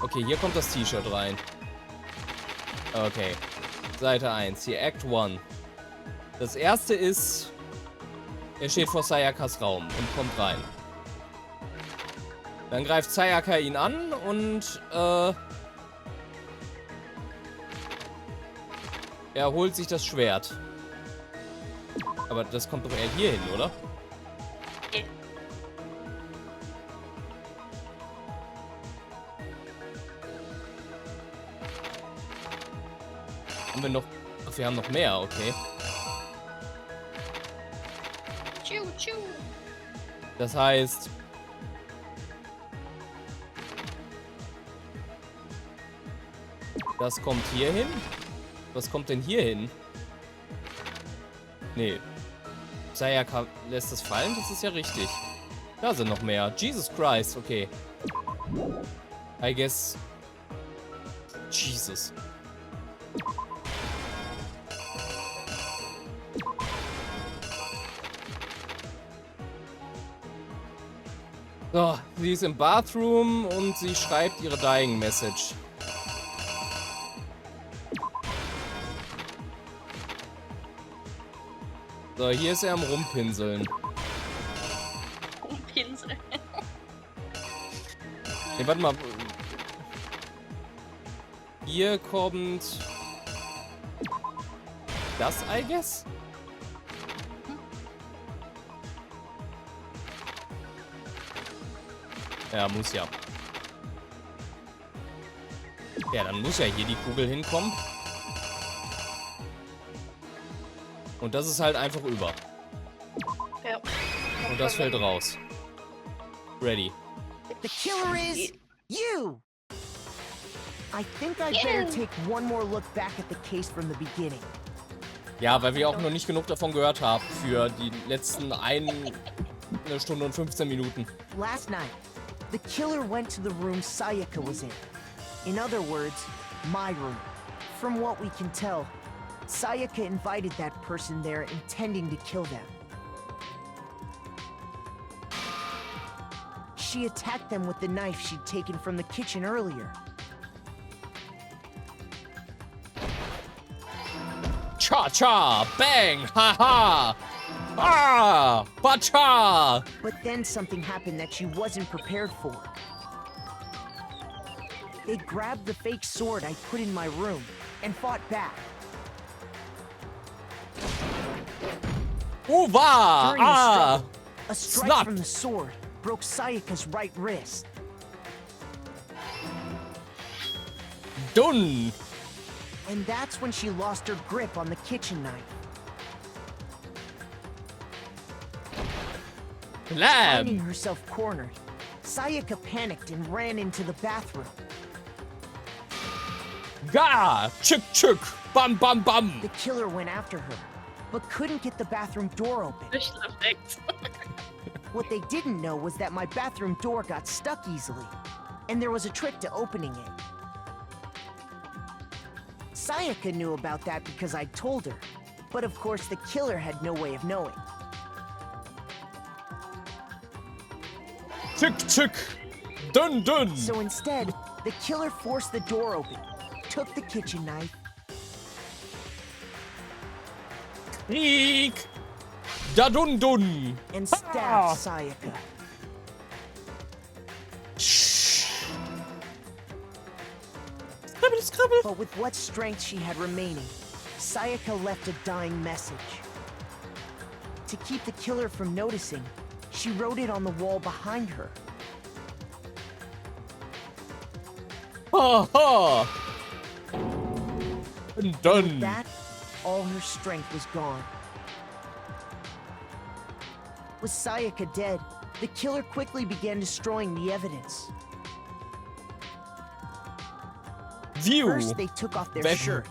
[SPEAKER 1] Okay, hier kommt das T-Shirt rein. Okay, Seite 1, hier Act 1. Das erste ist... Er steht vor Sayakas Raum und kommt rein. Dann greift Sayaka ihn an und er holt sich das Schwert. Aber das kommt doch eher hier hin, oder?
[SPEAKER 2] Okay.
[SPEAKER 1] Haben wir noch... Ach, wir haben noch mehr, okay.
[SPEAKER 2] Tschu, tschu.
[SPEAKER 1] Das heißt... Das kommt hier hin? Was kommt denn hier hin? Nee. Sayaka lässt es fallen? Das ist ja richtig. Da sind noch mehr. Jesus Christ, okay. I guess... Jesus. So, sie ist im Bathroom und sie schreibt ihre Dying Message. So, hier ist er am Rumpinseln.
[SPEAKER 2] Rumpinseln.
[SPEAKER 1] Ne, warte mal. Hier kommt... Das, I guess? Ja, muss ja. Ja, dann muss ja hier die Kugel hinkommen. Und das ist halt einfach über.
[SPEAKER 2] Ja.
[SPEAKER 1] Und das fällt raus. Ready.
[SPEAKER 3] The killer is you! I think I'd better take one more look back at the case from the beginning.
[SPEAKER 1] Ja, weil wir auch noch nicht genug davon gehört haben für die letzten 1 Stunde und 15 Minuten.
[SPEAKER 3] Last night, the killer went to the room Sayaka was in. In other words, my room. From what we can tell, Sayaka invited that person there intending to kill them. She attacked them with the knife she'd taken from the kitchen earlier.
[SPEAKER 1] Cha-cha! Bang! Ha-ha! Ah! Ba-cha!
[SPEAKER 3] But then something happened that she wasn't prepared for. They grabbed the fake sword I put in my room and fought back.
[SPEAKER 1] Uva!
[SPEAKER 3] During the
[SPEAKER 1] Ah!
[SPEAKER 3] struggle, a strike
[SPEAKER 1] Snap!
[SPEAKER 3] from the sword broke Sayaka's right wrist.
[SPEAKER 1] Done!
[SPEAKER 3] And that's when she lost her grip on the kitchen knife. Finding
[SPEAKER 1] Lamb!
[SPEAKER 3] herself cornered, Sayaka panicked and ran into the bathroom.
[SPEAKER 1] Ga! Chick chick! Bam bam bam!
[SPEAKER 3] The killer went after her, but couldn't get the bathroom door open. What they didn't know was that my bathroom door got stuck easily, and there was a trick to opening it. Sayaka knew about that because I told her, but of course the killer had no way of knowing.
[SPEAKER 1] Chick chick! Dun dun!
[SPEAKER 3] So instead, the killer forced the door open, took the kitchen knife,
[SPEAKER 1] Krieg! Da dun dun!
[SPEAKER 3] and stabbed Sayaka.
[SPEAKER 1] Scribble, scribble!
[SPEAKER 3] But with what strength she had remaining, Sayaka left a dying message. To keep the killer from noticing, she wrote it on the wall behind her.
[SPEAKER 1] Ha ha! And done!
[SPEAKER 3] With that, all her strength was gone. With Sayaka dead, the killer quickly began destroying the evidence.
[SPEAKER 1] View!
[SPEAKER 3] First, they took off their
[SPEAKER 1] Bad.
[SPEAKER 3] shirt,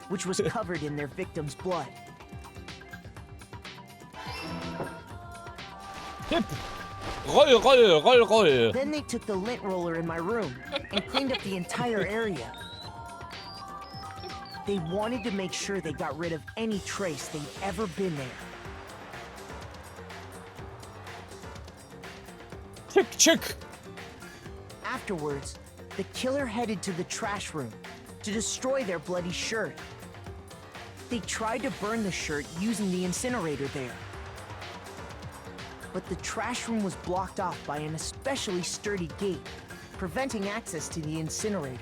[SPEAKER 3] which was covered in their victim's blood.
[SPEAKER 1] Hip! Roll, roll, roll, roll!
[SPEAKER 3] Then they took the lint roller in my room and cleaned up the entire area. They wanted to make sure they got rid of any trace they'd ever been there.
[SPEAKER 1] Chick chick!
[SPEAKER 3] Afterwards, the killer headed to the trash room to destroy their bloody shirt. They tried to burn the shirt using the incinerator there. But the trash room was blocked off by an especially sturdy gate, preventing access to the incinerator.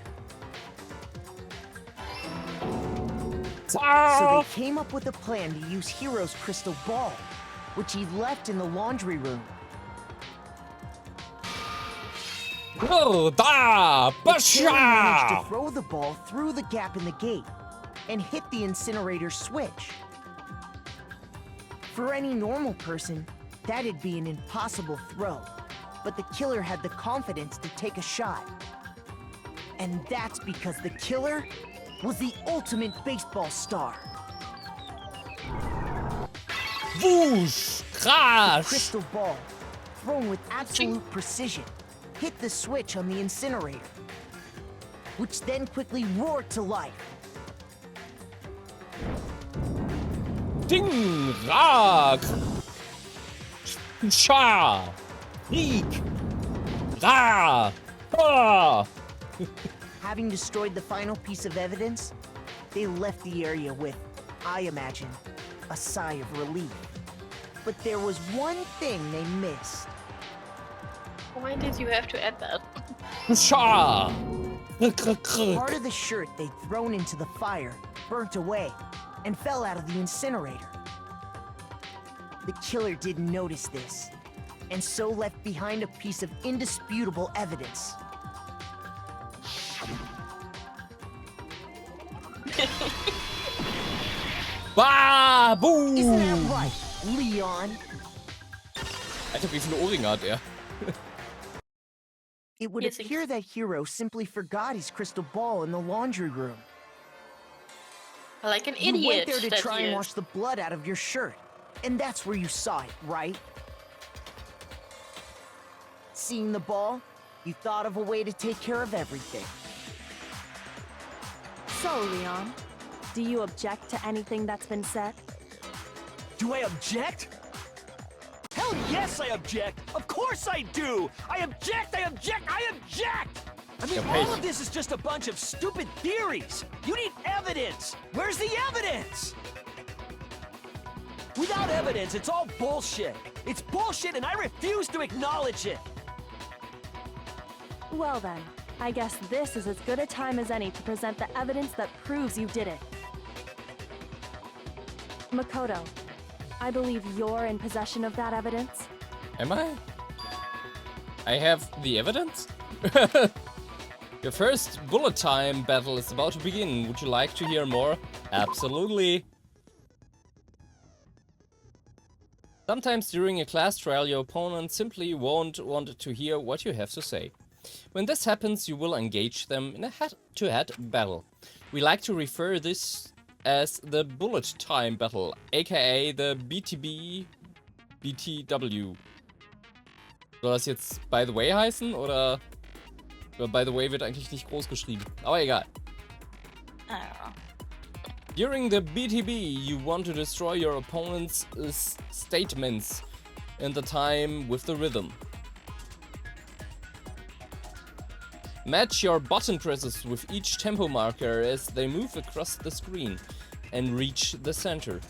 [SPEAKER 3] So they came up with a plan to use Hero's crystal ball, which he left in the laundry room.
[SPEAKER 1] Oh, da!
[SPEAKER 3] The killer managed to
[SPEAKER 1] Basha!
[SPEAKER 3] throw the ball through the gap in the gate and hit the incinerator switch. For any normal person, that'd be an impossible throw, but the killer had the confidence to take a shot. And that's because the killer was the ultimate baseball star.
[SPEAKER 1] Whoosh!
[SPEAKER 3] The
[SPEAKER 1] Crash!
[SPEAKER 3] crystal ball, thrown with absolute precision, hit the switch on the incinerator, which then quickly roared to life.
[SPEAKER 1] Ding! Rag! Scha! Krieg! Ra! Ah!
[SPEAKER 3] Having destroyed the final piece of evidence, they left the area with, I imagine, a sigh of relief. But there was one thing they missed.
[SPEAKER 2] Why did you have to add that?
[SPEAKER 1] Scha!
[SPEAKER 3] Part of the shirt they'd thrown into the fire burnt away and fell out of the incinerator. The killer didn't notice this, and so left behind a piece of indisputable evidence.
[SPEAKER 1] Babu!
[SPEAKER 3] Isn't that right, Leon?
[SPEAKER 1] Alter, wie viele Ohrringe hat er?
[SPEAKER 3] It would
[SPEAKER 2] Yes,
[SPEAKER 3] appear that Hiro simply forgot his crystal ball in the laundry room.
[SPEAKER 2] Like an
[SPEAKER 3] You went
[SPEAKER 2] idiot
[SPEAKER 3] there to
[SPEAKER 2] that
[SPEAKER 3] try
[SPEAKER 2] he
[SPEAKER 3] and
[SPEAKER 2] is.
[SPEAKER 3] wash the blood out of your shirt. And that's where you saw it, right? Seeing the ball, you thought of a way to take care of everything.
[SPEAKER 8] So, Leon, do you object to anything that's been said?
[SPEAKER 12] Do I object? Hell yes, I object! Of course I do! I object! I object! I object! I mean, all of this is just a bunch of stupid theories! You need evidence! Where's the evidence? Without evidence, it's all bullshit! It's bullshit and I refuse to acknowledge it!
[SPEAKER 8] Well then, I guess this is as good a time as any to present the evidence that proves you did it. Makoto, I believe you're in possession of that evidence.
[SPEAKER 1] Am I? I have the evidence? Your first bullet time battle is about to begin. Would you like to hear more? Absolutely. Sometimes during a class trial, your opponent simply won't want to hear what you have to say. When this happens, you will engage them in a head-to-head battle. We like to refer this as the bullet time battle, aka the BTW. Soll das jetzt by the way heißen oder by the way wird eigentlich nicht groß geschrieben? Aber egal. During the BTB, you want to destroy your opponent's statements in the time with the rhythm. Match your button presses with each tempo marker as they move across the screen and reach the center.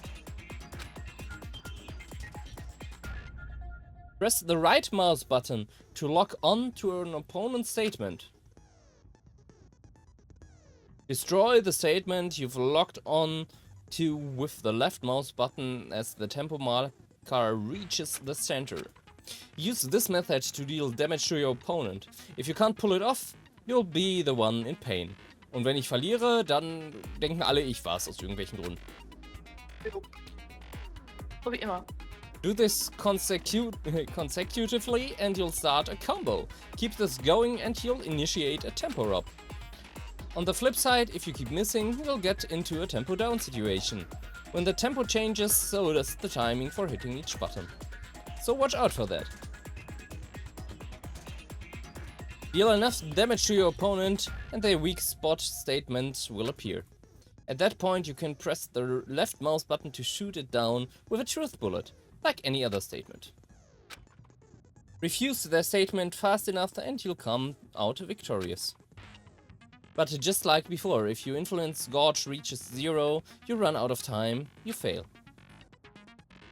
[SPEAKER 1] Press the right mouse button to lock on to an opponent's statement. Destroy the statement you've locked on to with the left mouse button as the tempo marker reaches the center. Use this method to deal damage to your opponent. If you can't pull it off, you'll be the one in pain. Und wenn ich verliere, dann denken alle, ich war's aus irgendwelchen Gründen.
[SPEAKER 2] So wie immer.
[SPEAKER 1] Do this consecutively and you'll start a combo. Keep this going and you'll initiate a tempo up. On the flip side, if you keep missing, you'll get into a tempo down situation. When the tempo changes, so does the timing for hitting each button. So watch out for that. Deal enough damage to your opponent and their weak spot statement will appear. At that point you can press the left mouse button to shoot it down with a truth bullet, like any other statement. Refuse their statement fast enough and you'll come out victorious. But just like before, if your influence gauge reaches 0, you run out of time, you fail.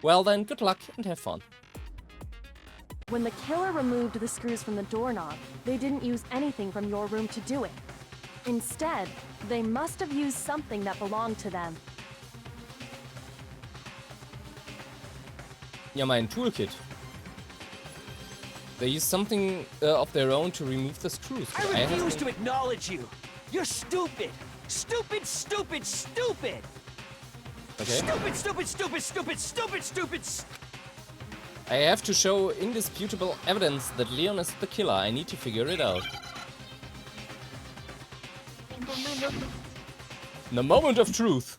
[SPEAKER 1] Well then, good luck and have fun.
[SPEAKER 8] When the killer removed the screws from the doorknob, they didn't use anything from your room to do it. Instead, they must have used something that belonged to them.
[SPEAKER 1] Ja, mein Toolkit. They use something of their own to remove the screws.
[SPEAKER 12] I refuse to acknowledge you. You're stupid. Stupid, stupid, stupid.
[SPEAKER 1] Okay.
[SPEAKER 12] Stupid, stupid, stupid, stupid, stupid, stupid.
[SPEAKER 1] I have to show indisputable evidence that Leon is the killer. I need to figure it out. The moment of truth.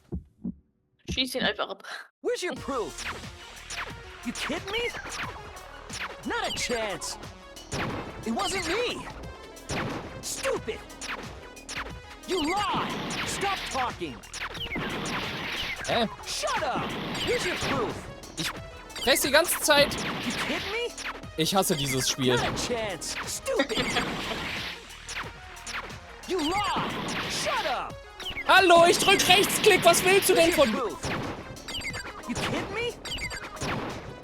[SPEAKER 2] Schieß ihn einfach ab.
[SPEAKER 12] Where's your proof? You kidding me? Not a chance. It wasn't me. Stupid. You lie. Stop talking. Shut up. Here's your proof.
[SPEAKER 1] Ich presse die ganze Zeit.
[SPEAKER 12] You kidding me?
[SPEAKER 1] Ich hasse dieses Spiel.
[SPEAKER 12] Not a chance. Stupid. You lie. Shut up.
[SPEAKER 1] Hallo, ich drück Rechtsklick. Was willst du denn von mir?
[SPEAKER 12] You kidding me?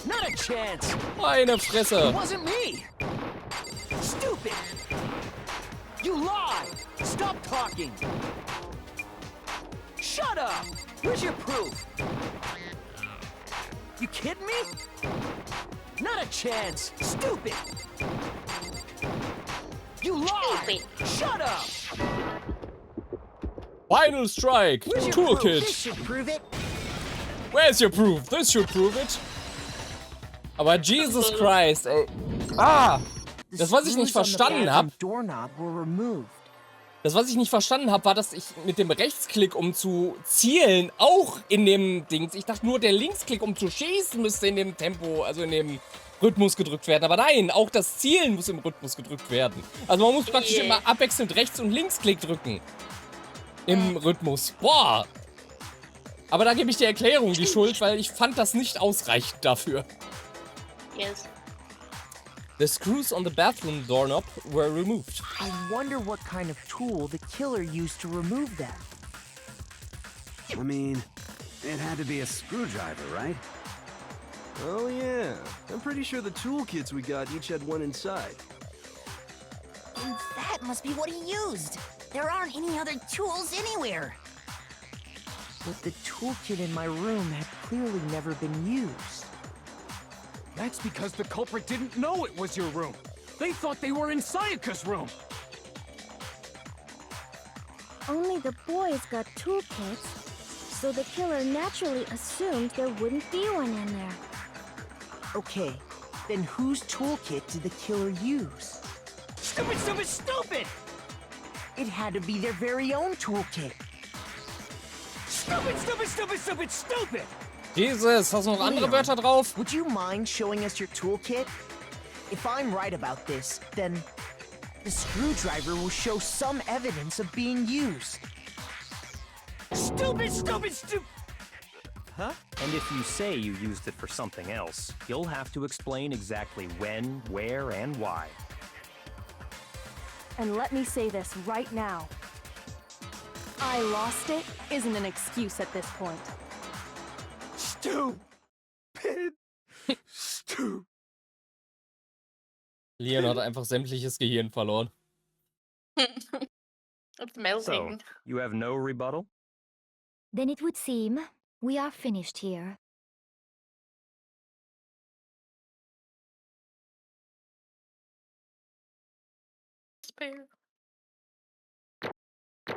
[SPEAKER 12] Not a chance.
[SPEAKER 1] Meine Fresse.
[SPEAKER 12] It wasn't me. Stupid. You lie. Stop talking. Shut up. Here's your proof. You kidding me? Not a chance. Stupid. You lie. Shut up.
[SPEAKER 1] Final strike. Toolkit.
[SPEAKER 14] This should prove it.
[SPEAKER 1] Where's your proof? This should prove it. Aber Jesus Christ, ey. Ah! Das, was ich nicht verstanden habe, war, dass ich mit dem Rechtsklick, um zu zielen, auch in dem Dings, ich dachte nur, der Linksklick, um zu schießen, müsste in dem Tempo, also in dem Rhythmus gedrückt werden. Aber nein, auch das Zielen muss im Rhythmus gedrückt werden. Also man muss praktisch immer abwechselnd Rechts- und Linksklick drücken. Im Rhythmus. Boah! Aber da gebe ich die Erklärung die Schuld, weil ich fand das nicht ausreichend dafür.
[SPEAKER 2] Yes.
[SPEAKER 1] The screws on the bathroom doorknob were removed.
[SPEAKER 3] I wonder what kind of tool the killer used to remove them.
[SPEAKER 7] I mean, it had to be a screwdriver, right?
[SPEAKER 9] Oh yeah, I'm pretty sure the toolkits we got each had one inside.
[SPEAKER 14] And that must be what he used. There aren't any other tools anywhere.
[SPEAKER 3] But the toolkit in my room had clearly never been used.
[SPEAKER 6] That's because the culprit didn't know it was your room. They thought they were in Sayaka's room.
[SPEAKER 17] Only the boys got toolkits, so the killer naturally assumed there wouldn't be one in there.
[SPEAKER 3] Okay, then whose toolkit did the killer use?
[SPEAKER 12] Stupid, stupid, stupid!
[SPEAKER 3] It had to be their very own toolkit.
[SPEAKER 12] Stupid, stupid, stupid, stupid, stupid!
[SPEAKER 1] Jesus, hast du noch andere Wörter drauf?
[SPEAKER 3] Would you mind showing us your toolkit? If I'm right about this, then the screwdriver will show some evidence of being used.
[SPEAKER 12] Stupid, stupid, stupid!
[SPEAKER 10] Huh? And if you say you used it for something else, you'll have to explain exactly when, where, and why.
[SPEAKER 8] And let me say this right now. I lost it isn't an excuse at this point.
[SPEAKER 9] Stupid. Stupid.
[SPEAKER 1] Leon hat einfach sämtliches Gehirn verloren.
[SPEAKER 2] It's melting.
[SPEAKER 10] So, you have no rebuttal?
[SPEAKER 5] Then it would seem we are finished here.
[SPEAKER 2] Spare.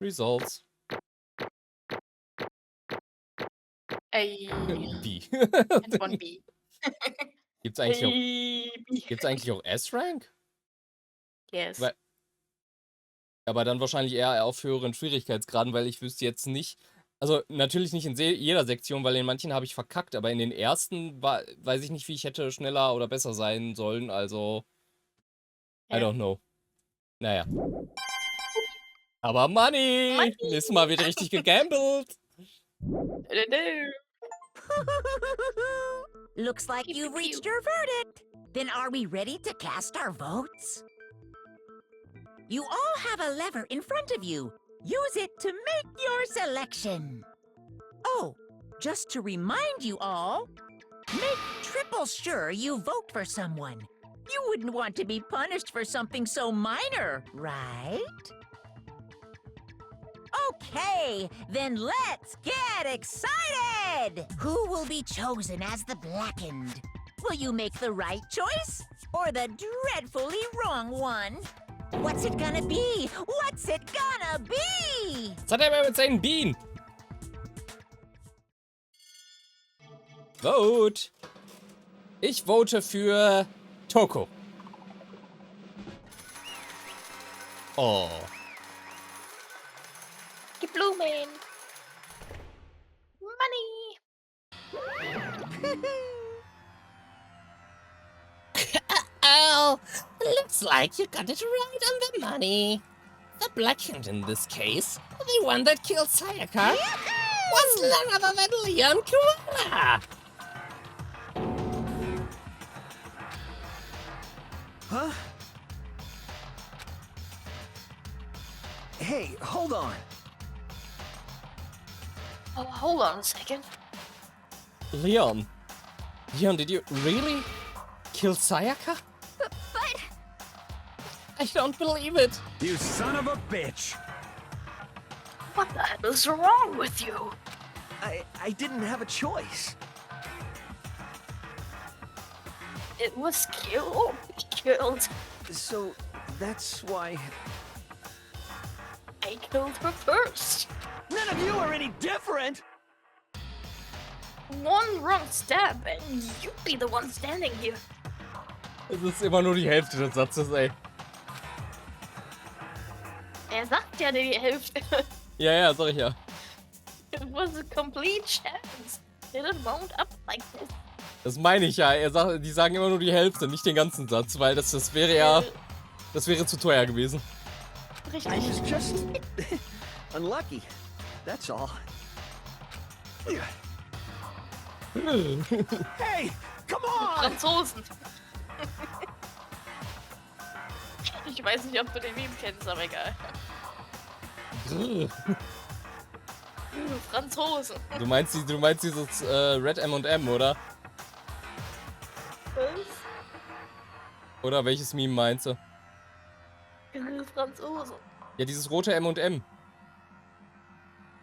[SPEAKER 1] Results.
[SPEAKER 2] Ey.
[SPEAKER 1] B.
[SPEAKER 2] It's one B.
[SPEAKER 1] Gibt's eigentlich auch S-Rank?
[SPEAKER 2] Yes.
[SPEAKER 1] Aber dann wahrscheinlich eher auf höheren Schwierigkeitsgraden, weil ich wüsste jetzt nicht. Also natürlich nicht in jeder Sektion, weil in manchen habe ich verkackt, aber in den ersten weiß ich nicht, wie ich hätte schneller oder besser sein sollen, also I don't know. Naja. Aber Money! Nächstes Mal wird richtig gegambelt!
[SPEAKER 14] Looks like you've reached your verdict. Then are we ready to cast our votes? You all have a lever in front of you. Use it to make your selection. Oh, just to remind you all, make triple sure you vote for someone. You wouldn't want to be punished for something so minor, right? Okay, then let's get excited! Who will be chosen as the blackened? Will you make the right choice or the dreadfully wrong one? What's it gonna be? What's it gonna be?
[SPEAKER 1] Was hat er mit seinen Bienen? Vote! Ich vote für Toko. Oh.
[SPEAKER 2] Keep blooming. Money.
[SPEAKER 1] Oh, looks like you got it right on the money. The blackened in this case, the one that killed Sayaka, was none other than Leon Koala.
[SPEAKER 12] Huh? Hey, hold on.
[SPEAKER 2] Oh, hold on a second.
[SPEAKER 1] Leon, did you really kill Sayaka?
[SPEAKER 2] But...
[SPEAKER 1] I don't believe it.
[SPEAKER 7] You son of a bitch!
[SPEAKER 2] What the hell is wrong with you?
[SPEAKER 12] I didn't have a choice.
[SPEAKER 2] It was killed.
[SPEAKER 12] So, that's why...
[SPEAKER 2] I killed her first.
[SPEAKER 12] None of you are any different!
[SPEAKER 2] One wrong step and you'd be the one standing here.
[SPEAKER 1] Es ist immer nur die Hälfte des Satzes, ey.
[SPEAKER 2] Er sagt ja die Hälfte.
[SPEAKER 1] Ja, sag ich ja.
[SPEAKER 2] It was a complete chance. Didn't wound up like this.
[SPEAKER 1] Das meine ich ja. Die sagen immer nur die Hälfte, nicht den ganzen Satz, weil das wäre ja... Das wäre zu teuer gewesen.
[SPEAKER 2] Richtig.
[SPEAKER 9] I was just unlucky. That's all. Hey, come on!
[SPEAKER 2] Franzosen. Ich weiß nicht, ob du den Meme kennst, aber egal. Franzosen.
[SPEAKER 1] Du meinst dieses Red M&M, oder?
[SPEAKER 2] Was?
[SPEAKER 1] Oder welches Meme meinst du?
[SPEAKER 2] Franzosen.
[SPEAKER 1] Ja, dieses rote M&M.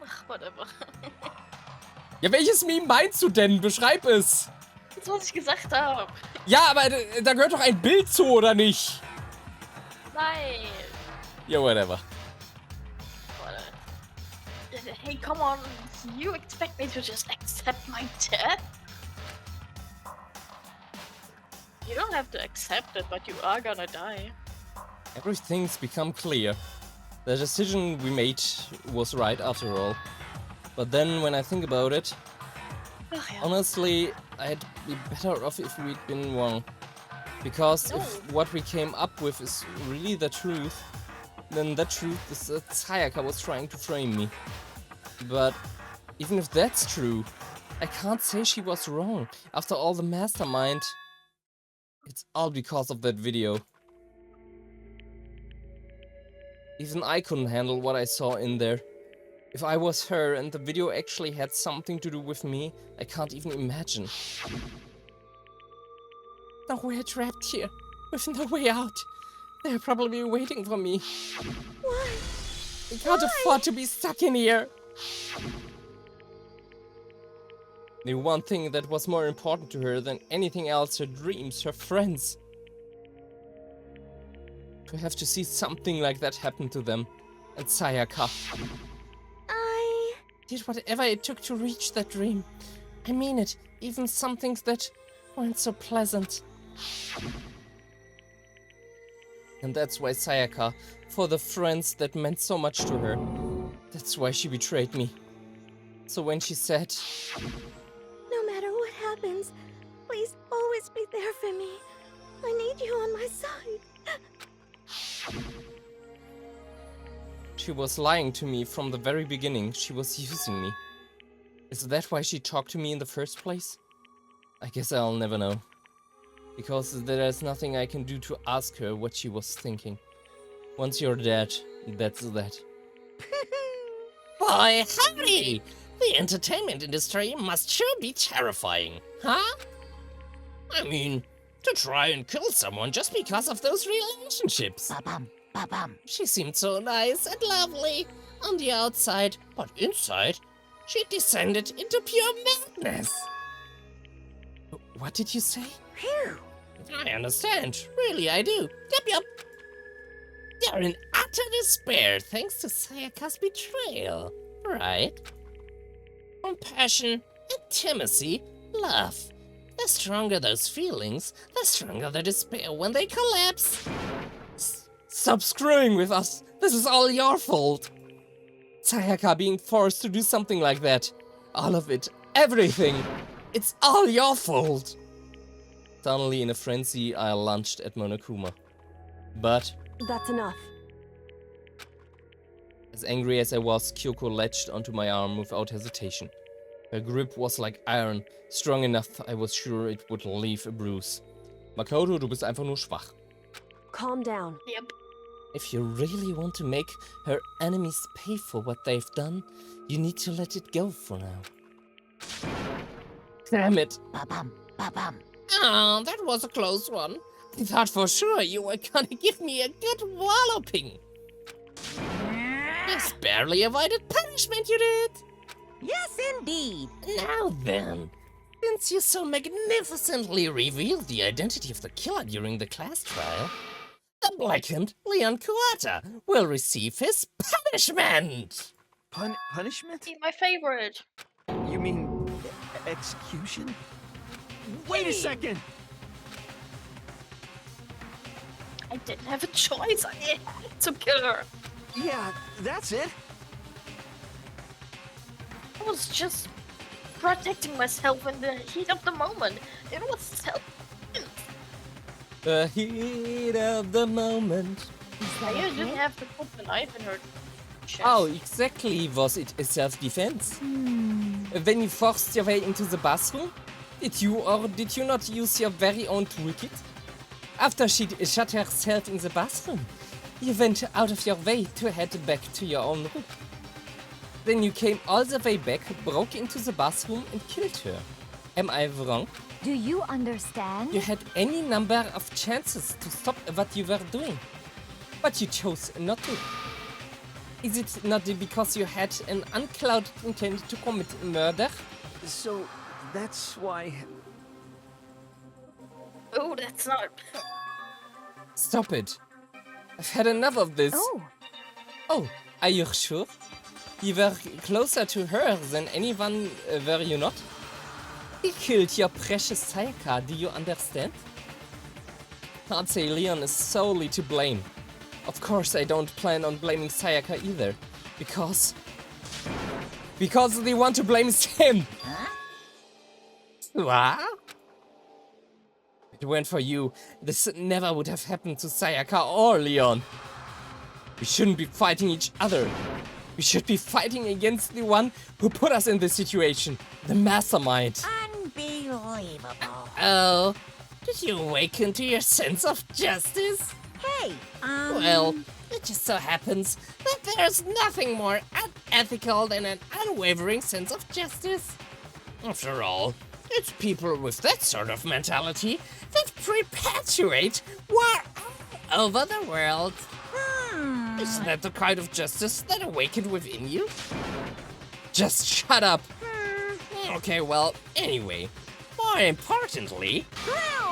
[SPEAKER 2] Ach, whatever.
[SPEAKER 1] Ja, welches Meme meinst du denn? Beschreib es.
[SPEAKER 2] Das, was ich gesagt habe.
[SPEAKER 1] Ja, aber da gehört doch ein Bild zu, oder nicht?
[SPEAKER 2] Nein.
[SPEAKER 1] Ja, whatever.
[SPEAKER 2] Hey, come on. You expect me to just accept my death? You don't have to accept it, but you are gonna die.
[SPEAKER 1] Everything's become clear. The decision we made was right after all. But then when I think about it, honestly, I'd be better off if we'd been wrong. Because if what we came up with is really the truth, then that truth is that Sayaka was trying to frame me. But even if that's true, I can't say she was wrong. After all, the mastermind, it's all because of that video. Even I couldn't handle what I saw in there. If I was her and the video actually had something to do with me, I can't even imagine. Now we're trapped here, with no way out. They're probably waiting for me.
[SPEAKER 17] Why?
[SPEAKER 1] We can't afford to be stuck in here. The one thing that was more important to her than anything else, her dreams, her friends. To have to see something like that happen to them. And Sayaka.
[SPEAKER 17] I
[SPEAKER 1] did whatever it took to reach that dream. I mean it, even some things that weren't so pleasant. And that's why Sayaka, for the friends that meant so much to her, that's why she betrayed me. So when she said,
[SPEAKER 17] no matter what happens, please always be there for me. I need you on my side.
[SPEAKER 1] she was lying to me from the very beginning. She was using me. Is that why she talked to me in the first place? I guess I'll never know. Because there's nothing I can do to ask her what she was thinking. Once you're dead, that's that.
[SPEAKER 18] Boy, howdy! The entertainment industry must sure be terrifying, huh? I mean, to try and kill someone just because of those relationships.
[SPEAKER 14] Ba-bum, ba-bum.
[SPEAKER 18] She seemed so nice and lovely on the outside, but inside, she descended into pure madness.
[SPEAKER 1] What did you say?
[SPEAKER 18] Phew. I understand. Really, I do. Yup. They're in utter despair thanks to Sayaka's betrayal, right? Compassion, intimacy, love. The stronger those feelings, the stronger the despair when they collapse.
[SPEAKER 1] Stop screwing with us! This is all your fault! Sayaka being forced to do something like that. All of it. Everything. It's all your fault! Suddenly, in a frenzy, I lunged at Monokuma. But...
[SPEAKER 8] That's enough.
[SPEAKER 1] As angry as I was, Kyoko latched onto my arm without hesitation. Her grip was like iron, strong enough I was sure it would leave a bruise. Makoto, du bist einfach nur schwach.
[SPEAKER 8] Calm down.
[SPEAKER 2] Yep.
[SPEAKER 1] If you really want to make her enemies pay for what they've done, you need to let it go for now. Damn it.
[SPEAKER 14] Ba-bum, ba-bum.
[SPEAKER 18] Oh, that was a close one. I thought for sure you were gonna give me a good walloping. Just barely avoided punishment, you did.
[SPEAKER 14] Yes, indeed.
[SPEAKER 18] Now then, since you so magnificently revealed the identity of the killer during the class trial, the blackened Leon Kuata will receive his punishment.
[SPEAKER 9] Punishment?
[SPEAKER 2] My favorite.
[SPEAKER 9] You mean execution? Wait a second!
[SPEAKER 2] I didn't have a choice. I had to kill her.
[SPEAKER 12] Yeah, that's it.
[SPEAKER 2] I was just protecting myself in the heat of the moment. It was self.
[SPEAKER 1] The heat of the moment.
[SPEAKER 2] I didn't have to put the knife in her chest.
[SPEAKER 1] Oh, exactly was it a self-defense? When you forced your way into the bathroom, did you or did you not use your very own toolkit? After she shut herself in the bathroom, you went out of your way to head back to your own room. Then you came all the way back, broke into the bathroom and killed her. Am I wrong?
[SPEAKER 5] Do you understand?
[SPEAKER 1] You had any number of chances to stop what you were doing, but you chose not to. Is it not because you had an unclouded intent to commit murder?
[SPEAKER 12] So, that's why...
[SPEAKER 2] Oh, that's not...
[SPEAKER 1] Stop it. I've had enough of this. Oh, are you sure? You were closer to her than anyone, were you not? He killed your precious Sayaka, do you understand? I'd say Leon is solely to blame. Of course I don't plan on blaming Sayaka either, because they want to blame him.
[SPEAKER 14] Huh?
[SPEAKER 1] What? If it weren't for you, this never would have happened to Sayaka or Leon. We shouldn't be fighting each other. We should be fighting against the one who put us in this situation, the mastermind.
[SPEAKER 14] Unbelievable.
[SPEAKER 18] Oh, did you awaken to your sense of justice?
[SPEAKER 14] Hey,
[SPEAKER 18] Well, it just so happens that there's nothing more unethical than an unwavering sense of justice. After all, it's people with that sort of mentality that perpetuate war all over the world. Isn't that the kind of justice that awakened within you? Just shut up. Okay, well, anyway, more importantly,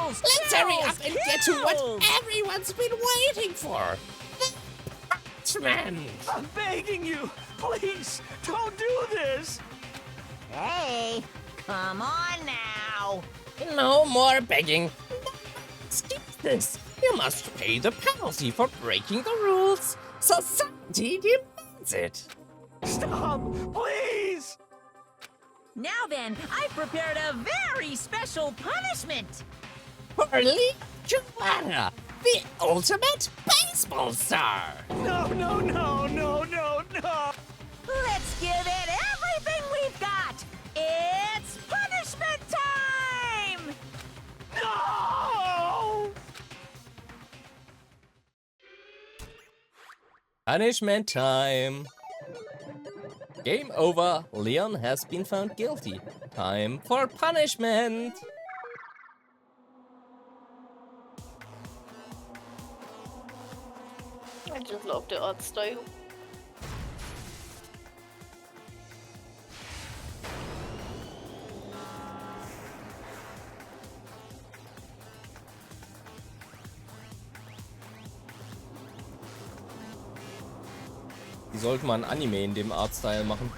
[SPEAKER 18] let's hurry up and get to what everyone's been waiting for. The Batman.
[SPEAKER 12] I'm begging you, please, don't do this.
[SPEAKER 14] Hey, come on now.
[SPEAKER 18] No more begging. Skip this. You must pay the penalty for breaking the rules. Society demands it.
[SPEAKER 12] Stop, please.
[SPEAKER 14] Now then, I've prepared a very special punishment.
[SPEAKER 18] Hurley Joanna, the ultimate baseball star.
[SPEAKER 12] No.
[SPEAKER 14] Let's give it everything we've got. It's punishment time!
[SPEAKER 12] No!
[SPEAKER 1] Punishment time. Game over. Leon has been found guilty. Time for punishment.
[SPEAKER 2] I just love the art style.
[SPEAKER 1] Die sollten mal ein Anime in dem Artstyle machen.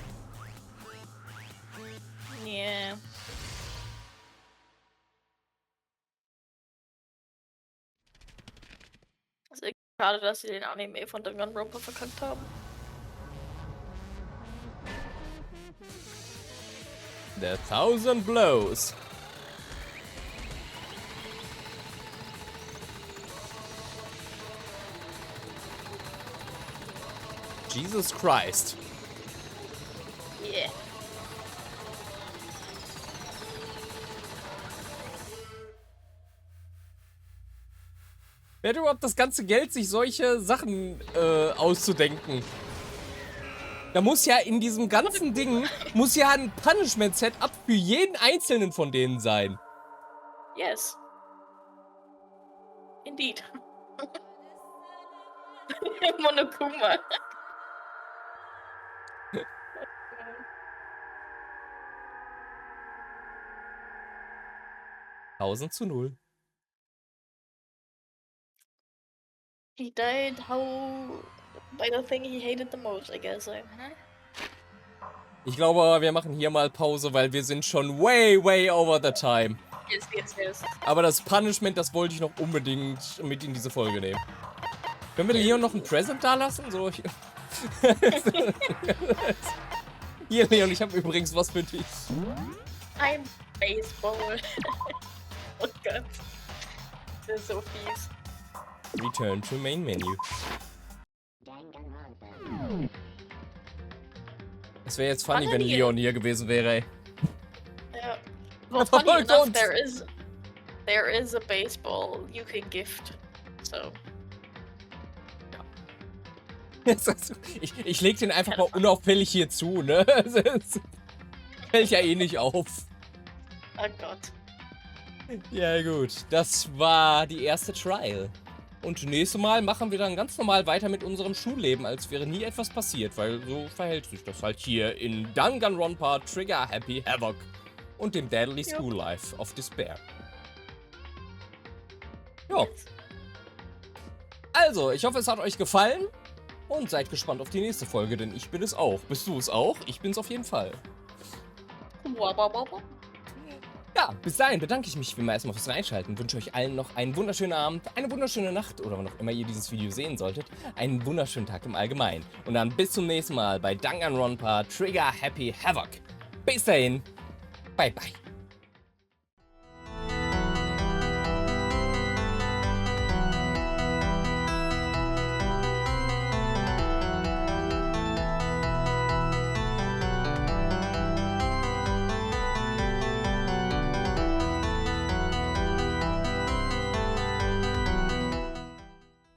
[SPEAKER 2] Yeah. Es ist echt schade, dass sie den Anime von Danganronpa verkackt haben.
[SPEAKER 1] The Thousand Blows. Jesus Christ.
[SPEAKER 2] Yeah.
[SPEAKER 1] Wer hat überhaupt das ganze Geld, sich solche Sachen auszudenken? Da muss ja in diesem ganzen Ding, muss ja ein Punishment-Setup für jeden einzelnen von denen sein.
[SPEAKER 2] Yes. Indeed. Monokuma.
[SPEAKER 1] 1000:0.
[SPEAKER 2] He died by the thing he hated the most, I guess.
[SPEAKER 1] Ich glaube, wir machen hier mal Pause, weil wir sind schon way over the time.
[SPEAKER 2] Yes.
[SPEAKER 1] Aber das Punishment, das wollte ich noch unbedingt mit in diese Folge nehmen. Können wir Leon noch ein Present da lassen? So, hier, Leon, ich habe übrigens was für dich.
[SPEAKER 2] Ein Baseball. Oh Gott. Das ist so fies.
[SPEAKER 1] Return to Main Menu. Es wäre jetzt funny, wenn Leon hier gewesen wäre, ey.
[SPEAKER 2] Ja. Well, funny enough, there is a baseball you can gift. So.
[SPEAKER 1] Ich leg den einfach mal unauffällig hier zu, ne? Das fällt ja eh nicht auf.
[SPEAKER 2] Oh Gott.
[SPEAKER 1] Ja gut, das war die erste Trial. Und nächstes Mal machen wir dann ganz normal weiter mit unserem Schulleben, als wäre nie etwas passiert, weil so verhält sich das halt hier in Danganronpa, Trigger Happy Havoc und dem Deadly School Life of Despair. Ja. Also, ich hoffe, es hat euch gefallen und seid gespannt auf die nächste Folge, denn ich bin es auch. Bist du es auch? Ich bin es auf jeden Fall. Ja, bis dahin bedanke ich mich wie immer erstmal fürs Reinschalten. Wünsche euch allen noch einen wunderschönen Abend, eine wunderschöne Nacht oder wann auch immer ihr dieses Video sehen solltet. Einen wunderschönen Tag im Allgemeinen. Und dann bis zum nächsten Mal bei Danganronpa Trigger Happy Havoc. Bis dahin, bye bye.